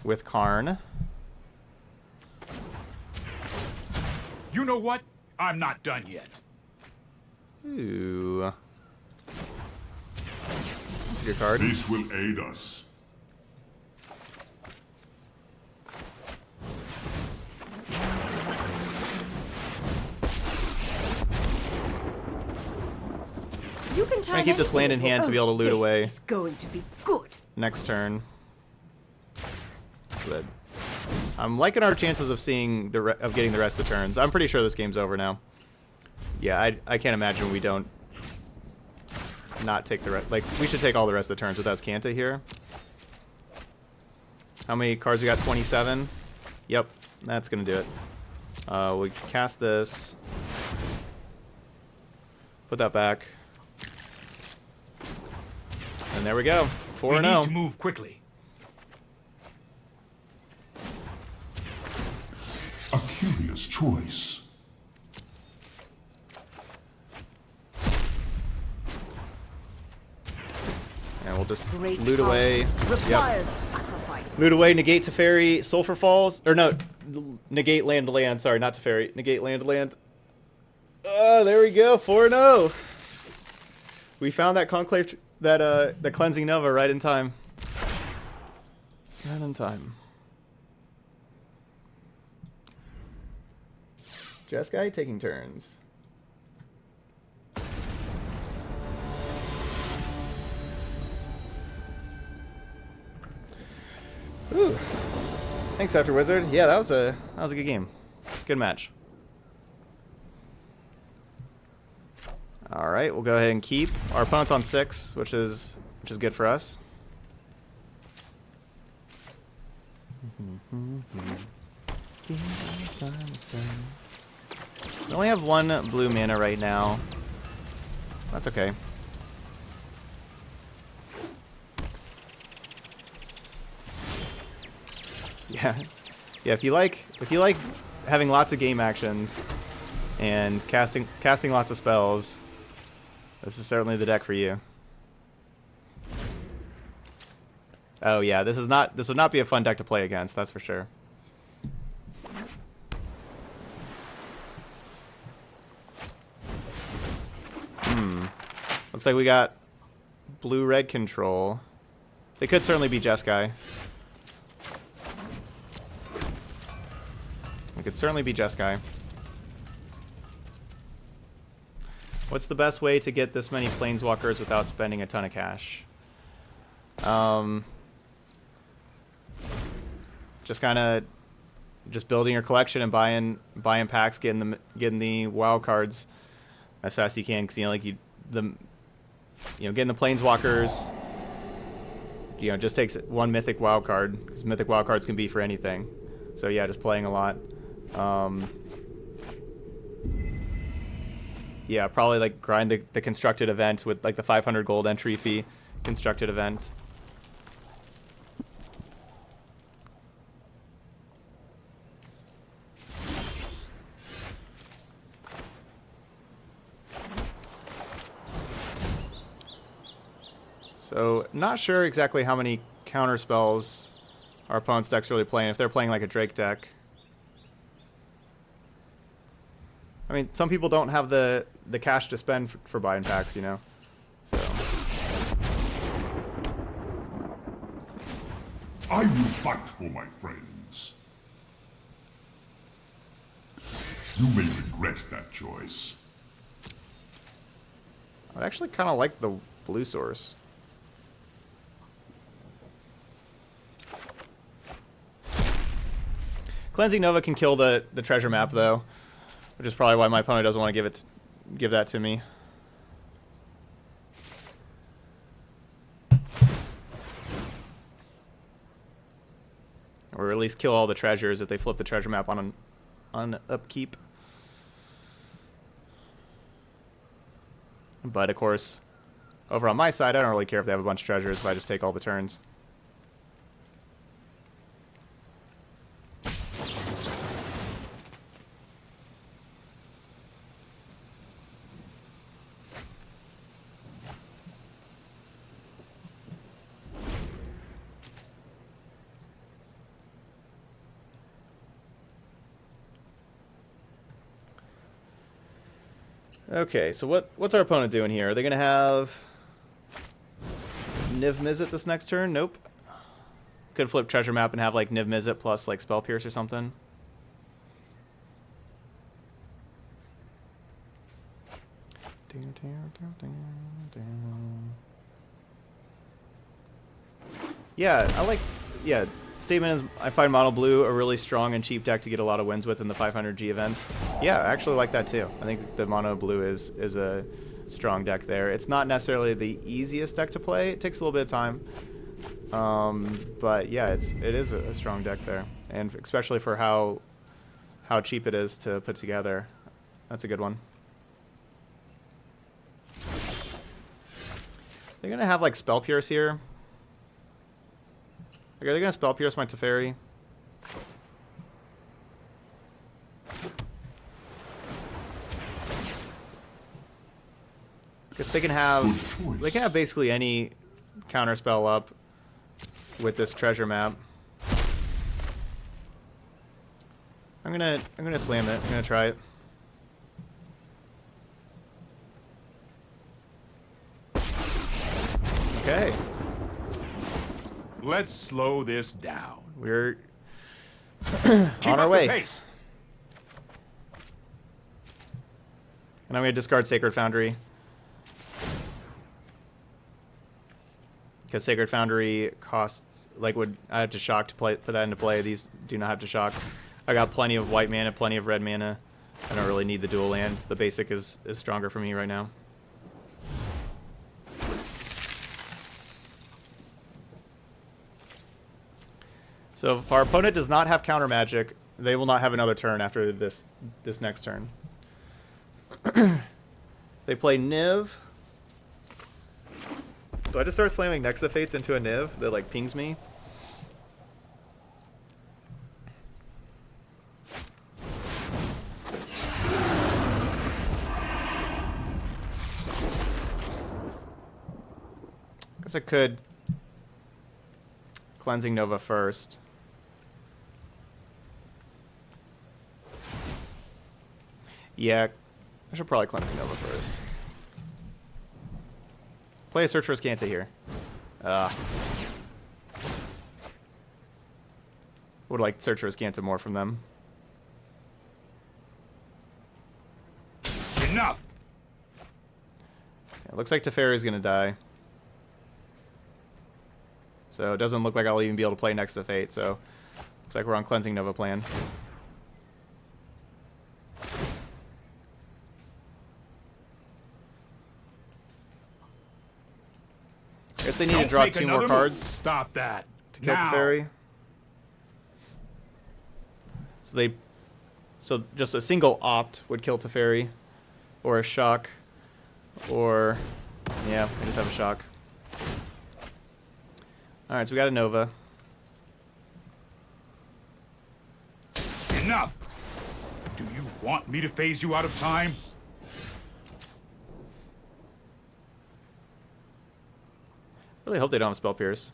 with Karn. You know what? I'm not done yet. Ooh. That's a good card. This will aid us. You can turn I'm gonna keep this land in hand to be able to loot away. This is going to be good. Next turn. Good. I'm liking our chances of seeing of getting the rest of the turns. I'm pretty sure this game's over now. Yeah, I can't imagine we don't not take the rest. Like, we should take all the rest of the turns with Azcanta here. How many cards we got? 27. Yep, that's gonna do it. We cast this. Put that back. And there we go. 4-0. We need to move quickly. A curious choice. And we'll just Great loot power away. requires sacrifice. Loot away, negate Teferi, Sulfur Falls. Or no, negate land to land. Sorry, not Teferi. Negate land to land. Oh, there we go. 4-0. We found that Conclave, the Cleansing Nova right in time. Right in time. Jeskai taking turns. Ooh. Thanks, After Wizard. Yeah, that was a good game. Good match. All right, we'll go ahead and keep. Our opponent's on 6, which is good for us. We only have 1 blue mana right now. That's okay. Yeah, yeah. If you like having lots of game actions and casting lots of spells, this is certainly the deck for you. Oh yeah, this would not be a fun deck to play against. That's for sure. Looks like we got blue-red control. They could certainly be Jeskai. It could certainly be Jeskai. What's the best way to get this many planeswalkers without spending a ton of cash? Just kind of just building your collection and buying packs, getting the wild cards as fast as you can. Because getting the planeswalkers, just takes one mythic wild card. Because mythic wild cards can be for anything. So yeah, just playing a lot. Yeah, probably like grind the constructed event with like the 500 gold entry fee constructed event. So not sure exactly how many counter spells our opponent's deck's really playing. If they're playing like a Drake deck. I mean, some people don't have the cash to spend for buying packs, So. I will fight for my friends. You may regret that choice. I actually kind of like the blue source. Cleansing Nova can kill the treasure map, though. Which is probably why my opponent doesn't want to give that to me. Or at least kill all the treasures if they flip the treasure map on upkeep. But of course, over on my side, I don't really care if they have a bunch of treasures if I just take all the turns. Okay, so what's our opponent doing here? Are they going to have Niv Mizzet this next turn? Nope. Could flip treasure map and have like Niv Mizzet plus like Spell Pierce or something. Yeah, statement is I find Mono Blue a really strong and cheap deck to get a lot of wins with in the 500G events. Yeah, I actually like that too. I think the Mono Blue is a strong deck there. It's not necessarily the easiest deck to play. It takes a little bit of time. But yeah, it is a strong deck there. And especially for how cheap it is to put together. That's a good one. They're going to have like Spell Pierce here. Like, are they going to Spell Pierce my Teferi? Because they can have basically any counter spell up with this treasure map. I'm gonna slam it. I'm gonna try it. Okay. Let's slow this down. We're Keep on our up way. the pace. And I'm gonna discard Sacred Foundry. Because Sacred Foundry costs, like, I have to shock to put that into play. These do not have to shock. I got plenty of white mana, plenty of red mana. I don't really need the dual land. The basic is stronger for me right now. So if our opponent does not have counter magic, they will not have another turn after this next turn. They play Niv. Do I just start slamming Nexa Fates into a Niv that like pings me? Guess I could Cleansing Nova first. Yeah, I should probably Cleansing Nova first. Play a Search for Scanta here. Would like Search for Scanta more from them. Enough. It looks like Teferi is gonna die. So it doesn't look like I'll even be able to play next to Fate. So Looks like we're on Cleansing Nova plan. I guess they need to draw 2 more cards Stop that. to kill Teferi. So just a single opt would kill Teferi, or a shock, or yeah, we just have a shock. All right, so we got a Nova. Enough. Do you want me to phase you out of time? Really hope they don't have Spell Pierce.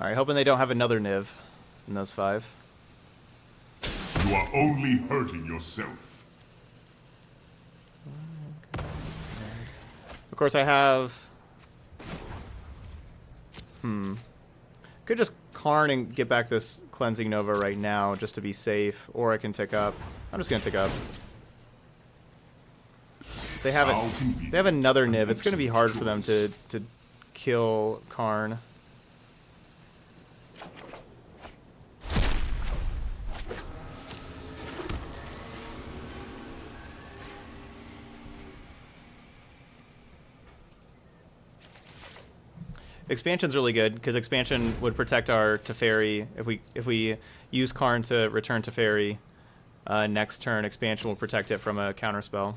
Alright, hoping they don't have another Niv in those 5. You are only hurting yourself. Of course, I have... Could just Karn and get back this Cleansing Nova right now, just to be safe. Or I can tick up. I'm just going to tick up. They have it. They have another Niv. It's going to be hard for them to kill Karn. Expansion's really good because expansion would protect our Teferi. If we use Karn to return Teferi next turn, expansion will protect it from a counterspell.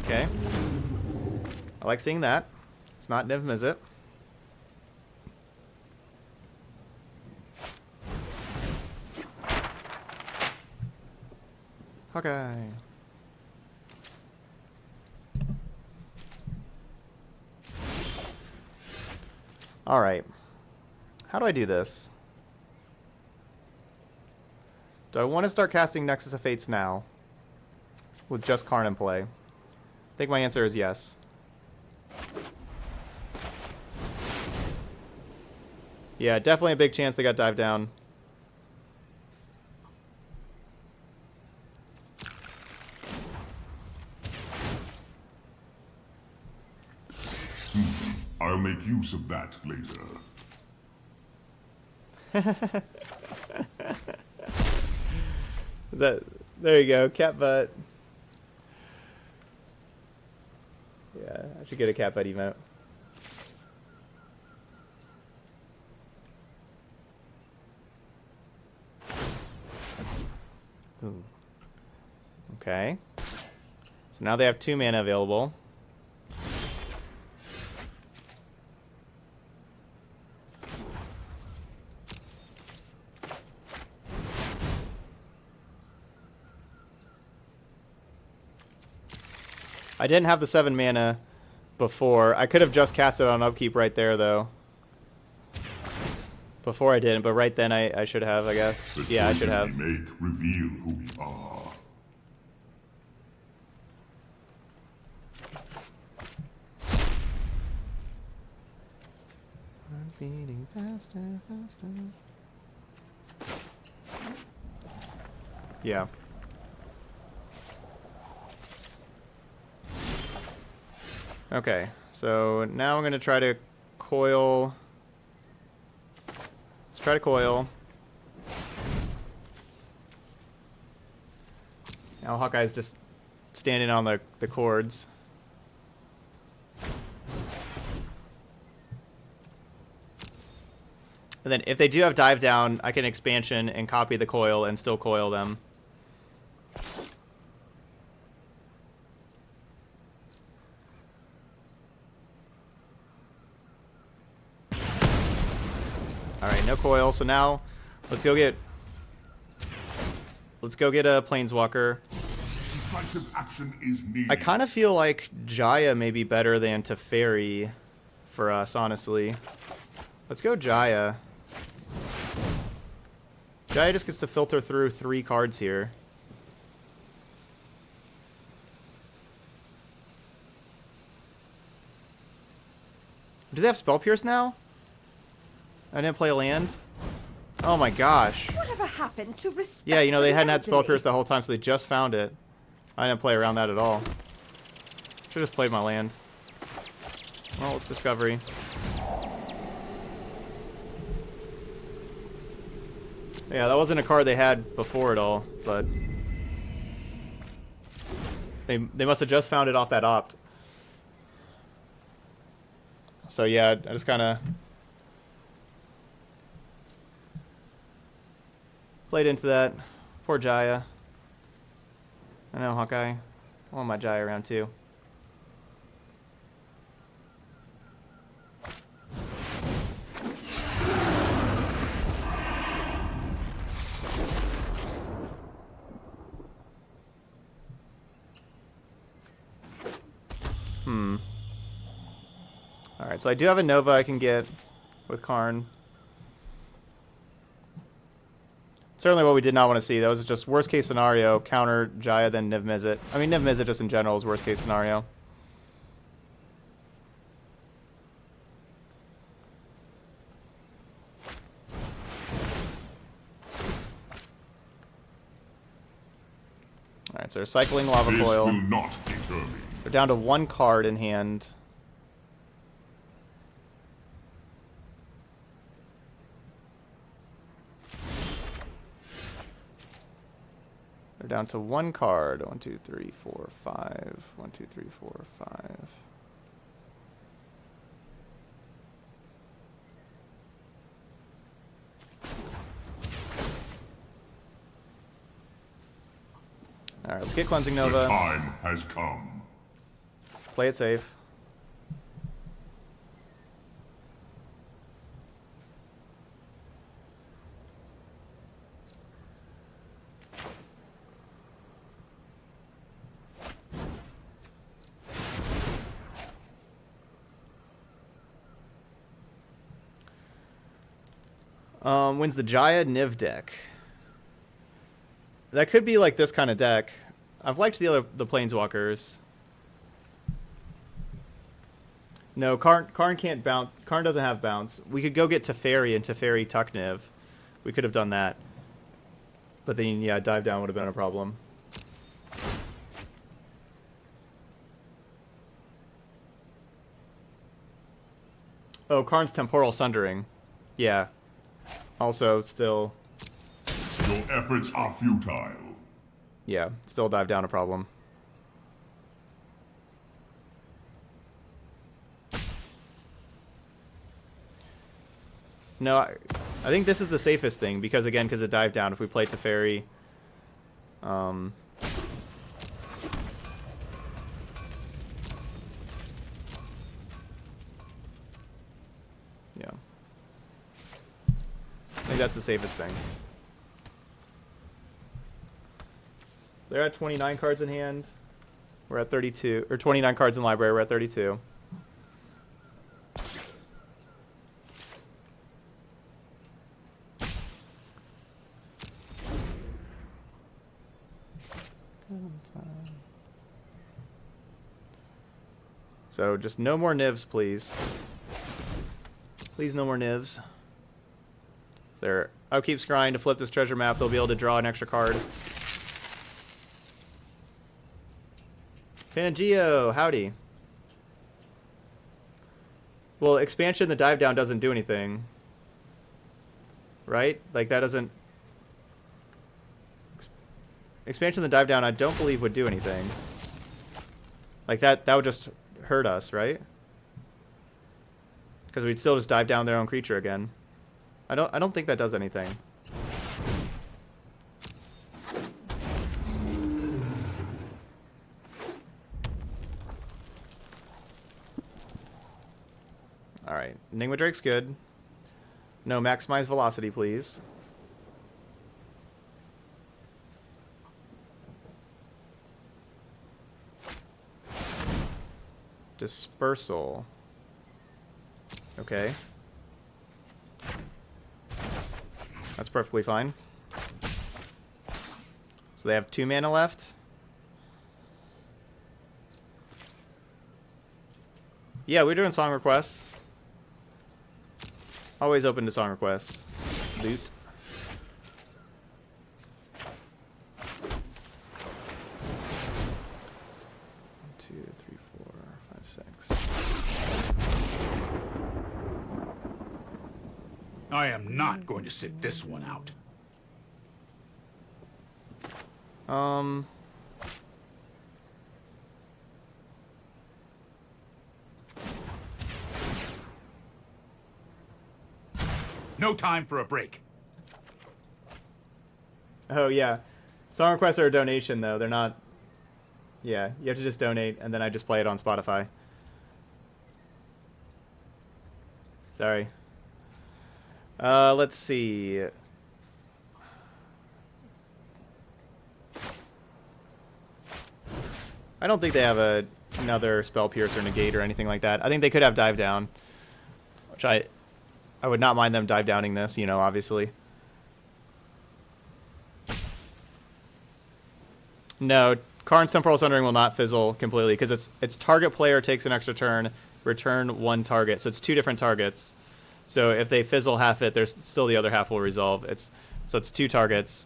Okay. I like seeing that. It's not Niv Mizzet. Hawkeye. Alright. How do I do this? Do I want to start casting Nexus of Fates now? With just Karn in play? I think my answer is yes. Yeah, definitely a big chance they got dived down. I'll make use of that later. There you go, cat butt. Yeah, I should get a cat butt emote. Ooh. Okay. So now they have 2 mana available. I didn't have the 7 mana before. I could have just cast it on upkeep right there, though. Before I didn't, but right then I should have, I guess. Yeah, I should have. The choices we make reveal who we are. I'm beating faster, faster. Yeah. Okay, so now I'm going to try to coil. Let's try to coil. Now Hawkeye's just standing on the cords. And then if they do have dive down, I can expansion and copy the coil and still coil them. Alright, no coil, so now let's go get a Planeswalker. Decisive action is needed. I kind of feel like Jaya may be better than Teferi for us, honestly. Let's go Jaya. Jaya just gets to filter through 3 cards here. Do they have Spell Pierce now? I didn't play a land? Oh my gosh. Whatever happened to respect? Yeah, you know, they hadn't had Spell elderly? Pierce the whole time, so they just found it. I didn't play around that at all. Should've just played my land. Well, it's Discovery. Yeah, that wasn't a card they had before at all, but... They must have just found it off that opt. So yeah, I just kind of... played into that. Poor Jaya. I know, Hawkeye. I want my Jaya around too. Alright, so I do have a Nova I can get with Karn. Certainly what we did not want to see. That was just worst case scenario. Counter Jaya, then Niv Mizzet. I mean, Niv Mizzet just in general is worst case scenario. Alright, so they're cycling Lava This Coil. will not deter me. They're down to 1 card in hand. They're down to 1 card. 1, 2, 3, 4, 5. 1, 2, 3, 4, 5. Alright, let's get Cleansing The Nova. time has come. Play it safe. Wins the Jaya Niv deck. That could be like this kind of deck. I've liked the Planeswalkers. No, Karn can't bounce. Karn doesn't have bounce. We could go get Teferi and Teferi tuck Niv. We could have done that. But then, yeah, dive down would have been a problem. Oh, Karn's Temporal Sundering. Yeah. Also, still... Your efforts are futile. Yeah, still dive down a problem. No, I think this is the safest thing because again, because of dive down. If we play Teferi, yeah. I think that's the safest thing. They're at 29 cards in hand. We're at 32, or 29 cards in library. We're at 32. So just no more Nivs, please. Please, no more Nivs. There. I'll keep scrying to flip this treasure map. They'll be able to draw an extra card. Pangeo, howdy. Well, expansion, the dive down doesn't do anything. Right? Like, that doesn't... Expansion, the dive down, I don't believe would do anything. Like, that would just hurt us, right? Because we'd still just dive down their own creature again. I don't think that does anything. Alright, Enigma Drake's good. No, maximize velocity, please. Dispersal. Okay. That's perfectly fine. So they have 2 mana left. Yeah, we're doing song requests. Always open to song requests. Loot. I am not going to sit this one out. No time for a break. Oh, yeah. Song requests are a donation, though. They're not... Yeah, you have to just donate, and then I just play it on Spotify. Sorry. Let's see. I don't think they have another Spell Pierce or Negate or anything like that. I think they could have Dive Down, which I would not mind them dive downing this, you know, obviously. No, Karn's Temporal Sundering will not fizzle completely because it's target player takes an extra turn, return 1 target. So it's 2 different targets. So if they fizzle half it, there's still the other half will resolve. So it's 2 targets.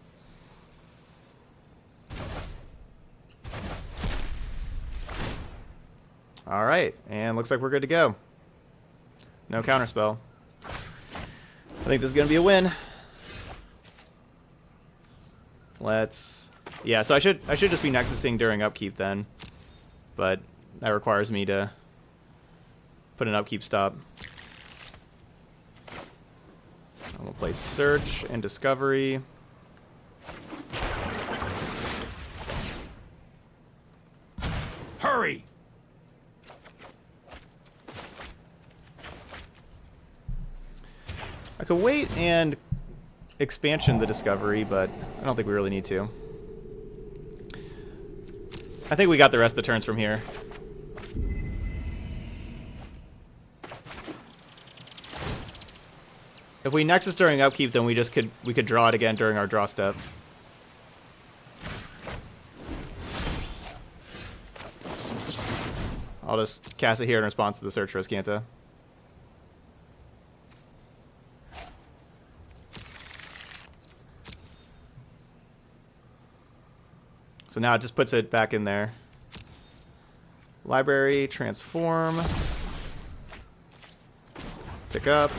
All right, and looks like we're good to go. No counterspell. I think this is gonna be a win. Yeah, so I should just be Nexusing during upkeep then, but that requires me to put an upkeep stop. I'm gonna play Search and Discovery. Hurry! I could wait and expansion the Discovery, but I don't think we really need to. I think we got the rest of the turns from here. If we Nexus during upkeep, then we could draw it again during our draw step. I'll just cast it here in response to the Search for Azcanta. So now it just puts it back in there. Library, transform. Tick up.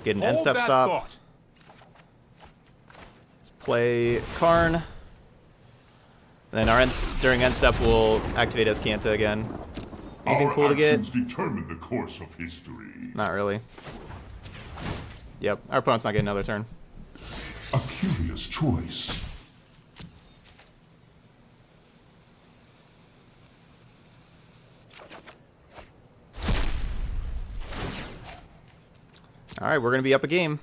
Get an end step stop. Thought. Let's play Karn. And then during end step we'll activate Azcanta again. Anything Our cool to get? actions determine the course of history. Not really. Yep, our opponent's not getting another turn. A curious choice. Alright, we're going to be up a game.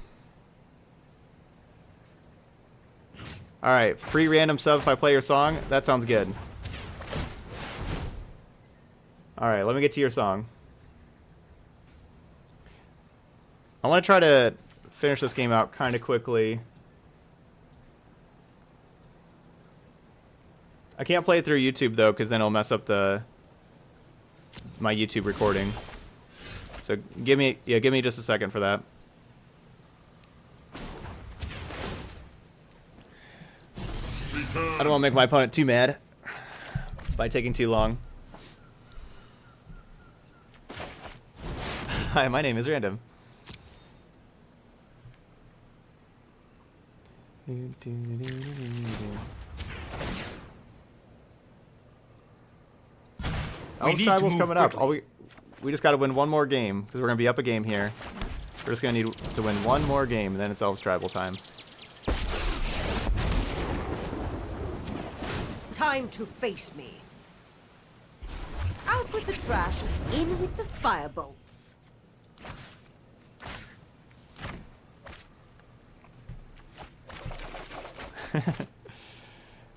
Alright, free random sub if I play your song. That sounds good. Alright, let me get to your song. I want to try to finish this game out kind of quickly. I can't play it through YouTube, though, because then it'll mess up my YouTube recording. So give me just a second for that. I don't want to make my opponent too mad by taking too long. Hi, my name is Random. Elves Tribal's coming up. We just got to win one more game, because we're going to be up a game here. We're just going to need to win one more game, and then it's Elves Tribal time. Time to face me. Out with the trash, in with the firebolts.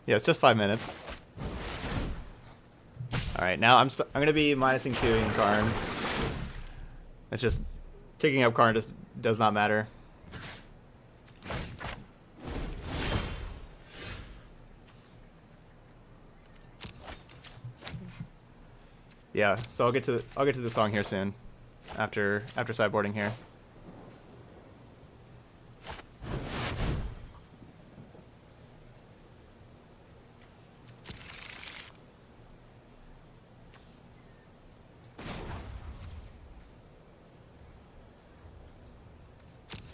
Yeah, it's just 5 minutes. All right, now I'm gonna be minusing 2ing Karn. It's just taking up Karn just does not matter. Yeah, so I'll get to the song here soon, after sideboarding here.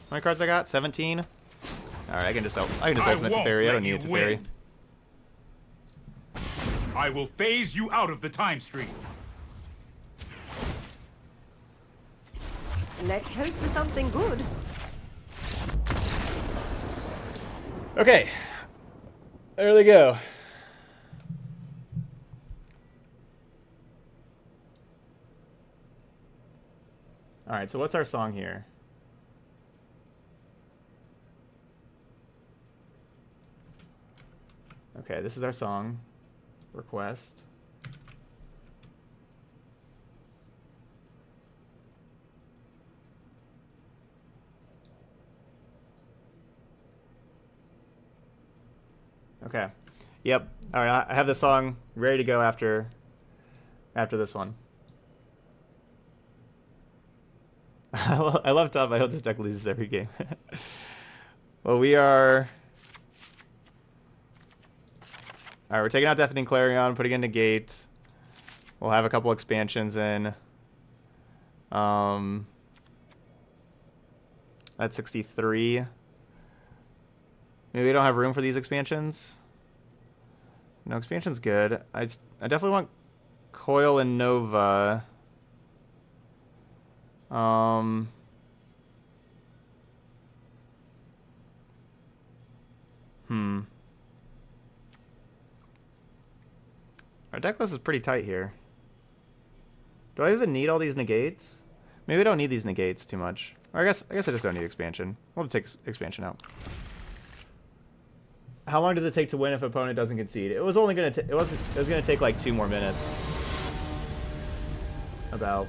How many cards I got? 17. All right, I can just ultimate Teferi. I don't need a Teferi. I will phase you out of the time stream. Let's hope for something good. Okay, there they go. All right, so what's our song here? Okay, this is our song. Request. Okay. Yep. All right, I have the song ready to go after this one. I love Todd. I hope this deck loses every game. Well, we are... Alright, we're taking out Deafening Clarion, putting in Negate. We'll have a couple expansions in. That's 63. Maybe we don't have room for these expansions. No, expansion's good. I definitely want Coil and Nova. Our deck list is pretty tight here. Do I even need all these negates? Maybe I don't need these negates too much. Or I guess I just don't need expansion. We'll take expansion out. How long does it take to win if opponent doesn't concede? It was only gonna it was gonna take like 2 more minutes. About.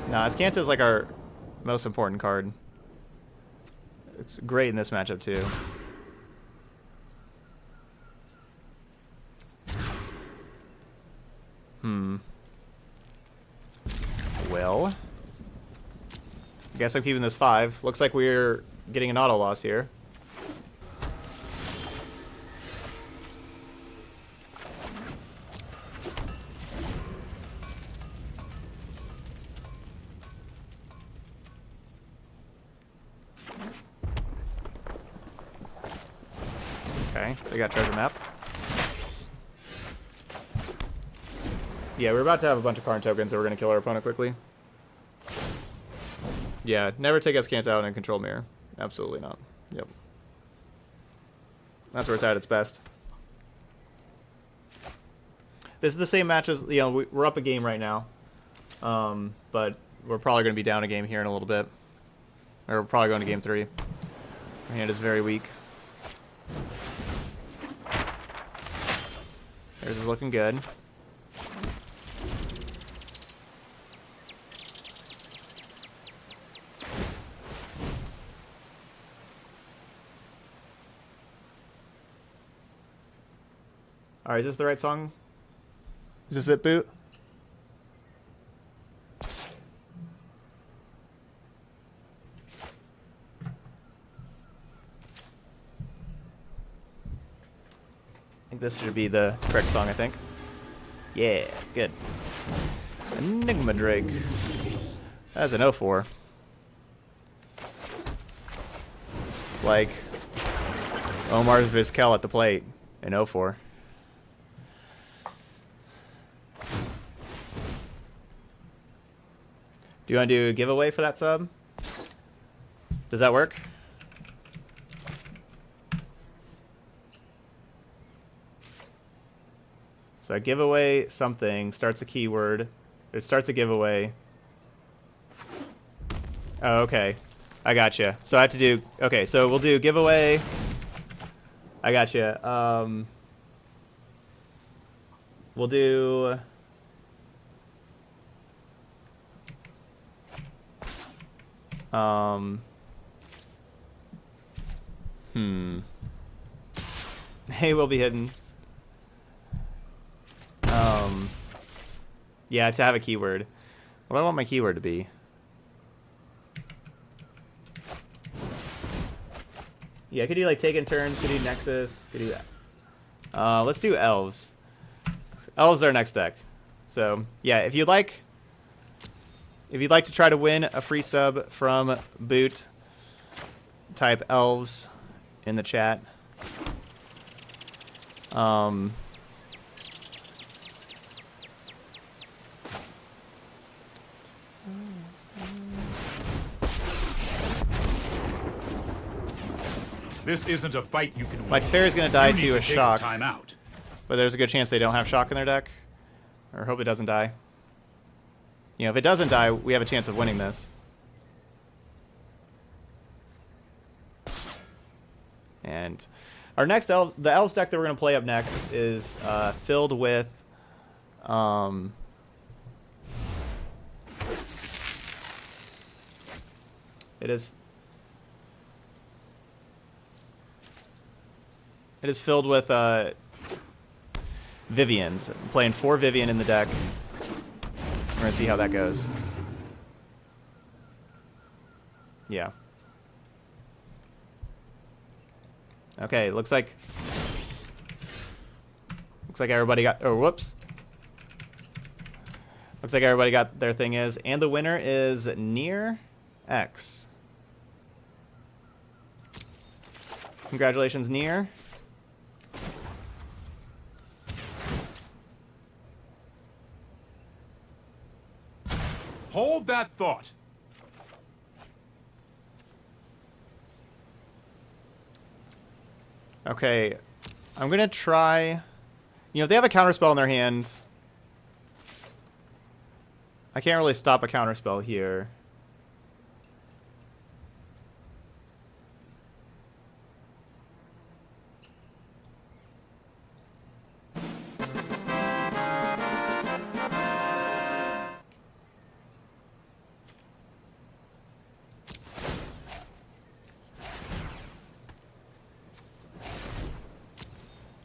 Nah, Azcanta is like our most important card. It's great in this matchup too. Well, I guess I'm keeping this 5. Looks like we're getting an auto loss here. Okay, they got treasure map. Yeah, we're about to have a bunch of Karn tokens, so we're going to kill our opponent quickly. Yeah, never take Azcanta out in a control mirror. Absolutely not. Yep. That's where it's at its best. This is the same match as, you know, we're up a game right now. But we're probably going to be down a game here in a little bit. Or we're probably going to game 3. Our hand is very weak. Theirs is looking good. Alright, is this the right song? Is this it, Boot? I think this should be the correct song, I think. Yeah, good. Enigma Drake. That's an 0-4. It's like Omar Vizquel at the plate in 0-4. Do you want to do a giveaway for that sub? Does that work? So I give away something, starts a keyword. It starts a giveaway. Oh, okay. I gotcha. So I have to do... Okay, so we'll do giveaway. I gotcha. We'll do... Hey, will be hidden. Yeah, to have a keyword. What do I want my keyword to be? Yeah, I could do like taking turns, could do Nexus, could do that. Let's do Elves. Elves are our next deck. So yeah, if you'd like to try to win a free sub from Boot, type Elves in the chat. This isn't a fight you can win. My Teferi's gonna die You need to a take shock, time out. but there's a good chance they don't have shock in their deck. Or hope it doesn't die. You know, if it doesn't die, we have a chance of winning this. And our next the Elves deck that we're gonna play up next is filled with it is filled with Vivians. I'm playing 4 Vivian in the deck. We're gonna see how that goes. Yeah. Okay, looks like everybody got, oh whoops. Looks like everybody got their thing is, and the winner is Near X. Congratulations, Near. Hold that thought. Okay, I'm gonna try. You know, if they have a counterspell in their hand, I can't really stop a counterspell here.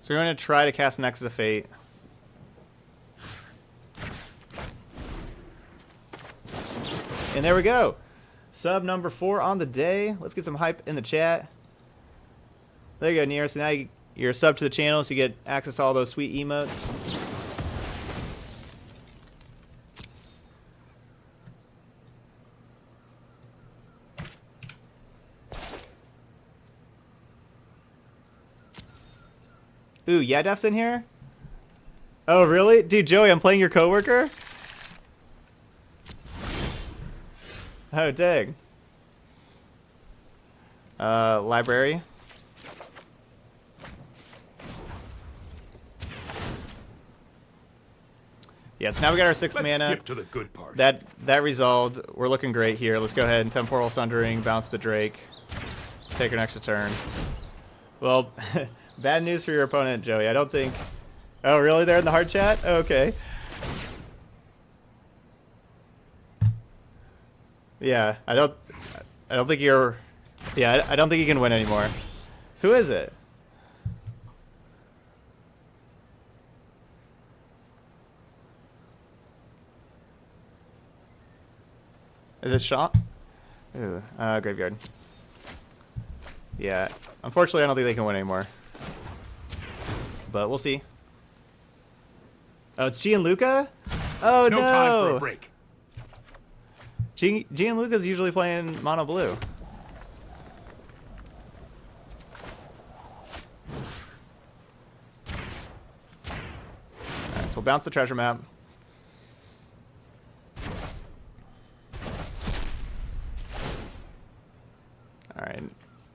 So we're going to try to cast Nexus of Fate. And there we go. Sub number 4 on the day. Let's get some hype in the chat. There you go, Nier. So now you're a sub to the channel, so you get access to all those sweet emotes. Ooh, yeah, Def's in here? Oh, really? Dude, Joey, I'm playing your coworker? Oh, dang. Library. Yes, now we got our 6th Let's mana. skip to the good part. That resolved. We're looking great here. Let's go ahead and Temporal Sundering, bounce the Drake. Take our next turn. Well, bad news for your opponent, Joey. I don't think... Oh, really? They're in the hard chat? Oh, okay. Yeah, I don't think you're... Yeah, I don't think you can win anymore. Who is it? Is it Sean? Ooh, Graveyard. Yeah, unfortunately, I don't think they can win anymore. But we'll see. Oh, it's Gianluca? Oh, no! No time for a break. Gianluca's usually playing mono blue. Alright, so we'll bounce the treasure map. Alright.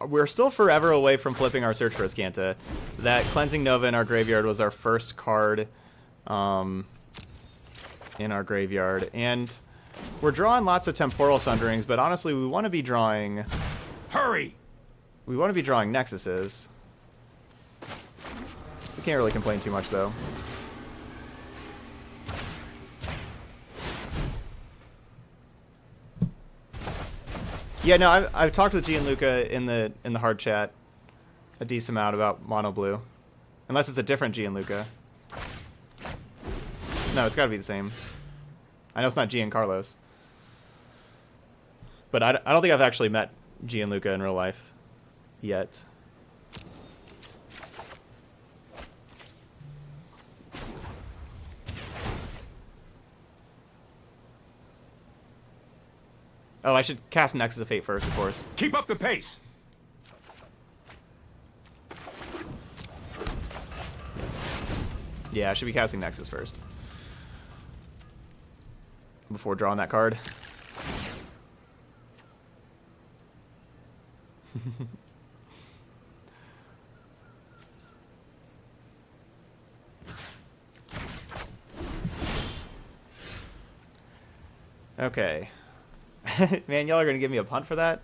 We're still forever away from flipping our Search for Azcanta. That Cleansing Nova in our graveyard was our first card in our graveyard. And we're drawing lots of Temporal Sunderings, but honestly, we want to be drawing... Hurry! We want to be drawing Nexuses. We can't really complain too much, though. Yeah, no, I've talked with Gianluca in the hard chat a decent amount about mono blue, unless it's a different Gianluca. No, it's got to be the same. I know it's not Giancarlos, but I don't think I've actually met Gianluca in real life yet. Oh, I should cast Nexus of Fate first, of course. Keep up the pace. Yeah, I should be casting Nexus first. Before drawing that card. Okay. Man, y'all are gonna give me a punt for that?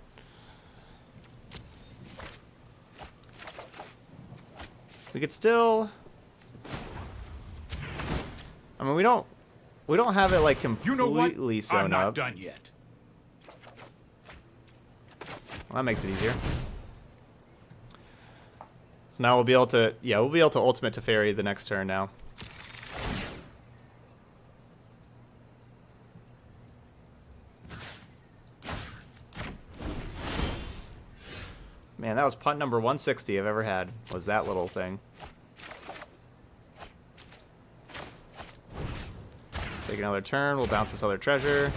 We could still... I mean, we don't have it like You know what? completely sewn I'm not up. done yet. Well, that makes it easier. So now we'll be able to, yeah, we'll be able to ultimate Teferi the next turn now. Man, that was punt number 160 I've ever had, was that little thing. Take another turn, we'll bounce this other treasure.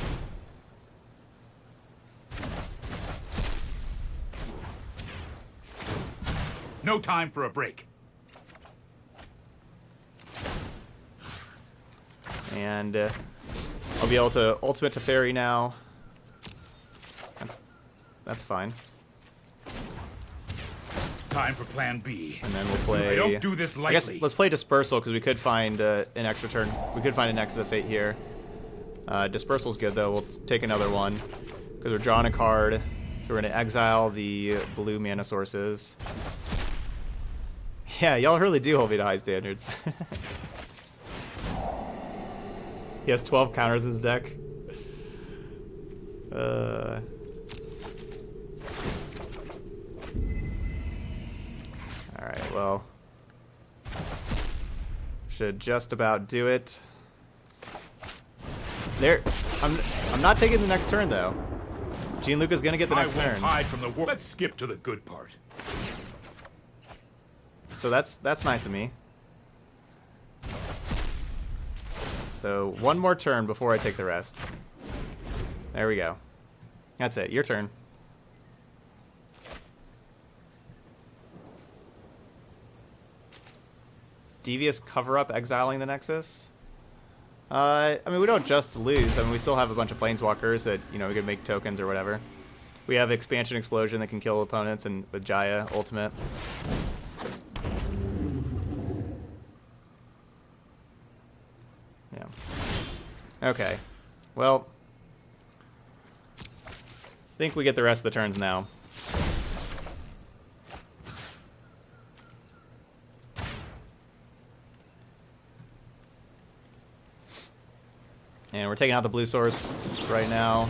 No time for a break. And I'll be able to ultimate Teferi now. That's fine. Time for plan B. And then we'll play... I don't do this lightly. I guess let's play Dispersal, because we could find an extra turn. We could find a Nexus of Fate here. Dispersal's good, though. We'll take another one, because we're drawing a card. So we're going to exile the blue mana sources. Yeah, y'all really do hold me to high standards. He has 12 counters in his deck. Alright, well. Should just about do it. There. I'm not taking the next turn, though. Gianluca's gonna get the next I won't turn. hide from the war. Let's skip to the good part. So that's nice of me. So one more turn before I take the rest. There we go. That's it. Your turn. Devious cover-up exiling the Nexus? I mean, we don't just lose. I mean, we still have a bunch of Planeswalkers that, you know, we could make tokens or whatever. We have Expansion Explosion that can kill opponents, and with Jaya, Ultimate. Yeah. Okay. Well, I think we get the rest of the turns now. And we're taking out the blue source right now.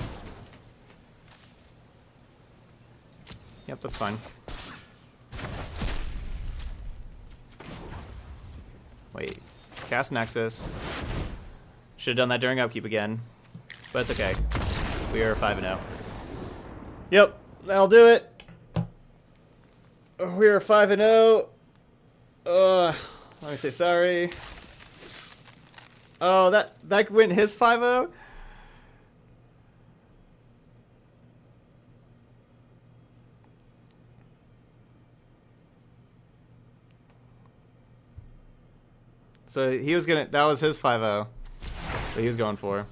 Yep, that's fine. Wait. Cast Nexus. Should have done that during upkeep again. But it's okay. We are 5-0. Yep, that'll do it. We are 5-0. Let me say sorry. Oh, that went his 5-0? So he was gonna, that was his 5-0 that he was going for.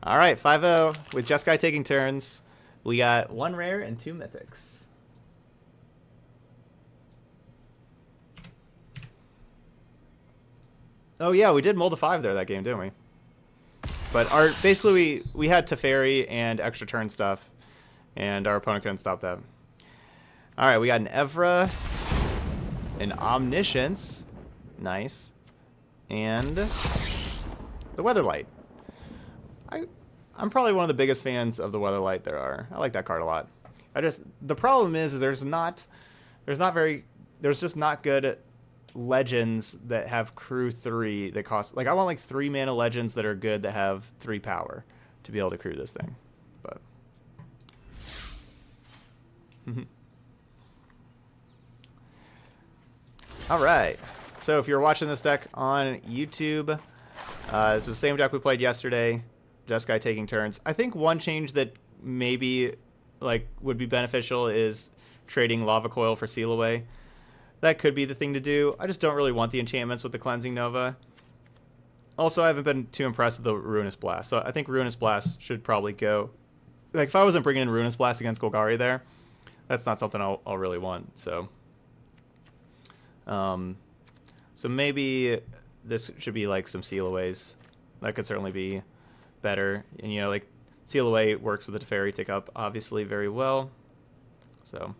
All right, 5-0 with Jeskai taking turns. We got 1 rare and 2 mythics. Oh yeah, we did mold a 5 there that game, didn't we? But basically we had Teferi and extra turn stuff, and our opponent couldn't stop that. All right, we got an Evra. an Omniscience. Nice. And the Weatherlight. I'm probably one of the biggest fans of the Weatherlight there are. I like that card a lot. The problem is there's just not good legends that have crew 3 that cost, like, I want like 3 mana legends that are good that have 3 power to be able to crew this thing. But all right, so if you're watching this deck on YouTube, this is the same deck we played yesterday. Jeskai taking turns. I think one change that maybe like would be beneficial is trading Lava Coil for Seal Away. That could be the thing to do. I just don't really want the enchantments with the Cleansing Nova. Also, I haven't been too impressed with the Ruinous Blast, so I think Ruinous Blast should probably go. Like, if I wasn't bringing in Ruinous Blast against Golgari there, that's not something I'll really want. So, so maybe this should be like some Seal Aways. That could certainly be better. And, you know, like, Seal Away works with the Teferi Tick Up, obviously, very well. So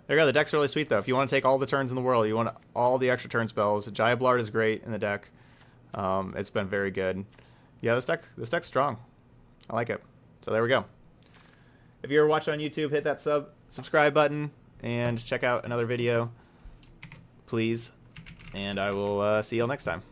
there you go. The deck's really sweet, though. If you want to take all the turns in the world, you want all the extra turn spells. Jaya Blard is great in the deck. It's been very good. Yeah, this deck's strong. I like it. So there we go. If you're watching on YouTube, hit that subscribe button and check out another video, please. And I will see you all next time.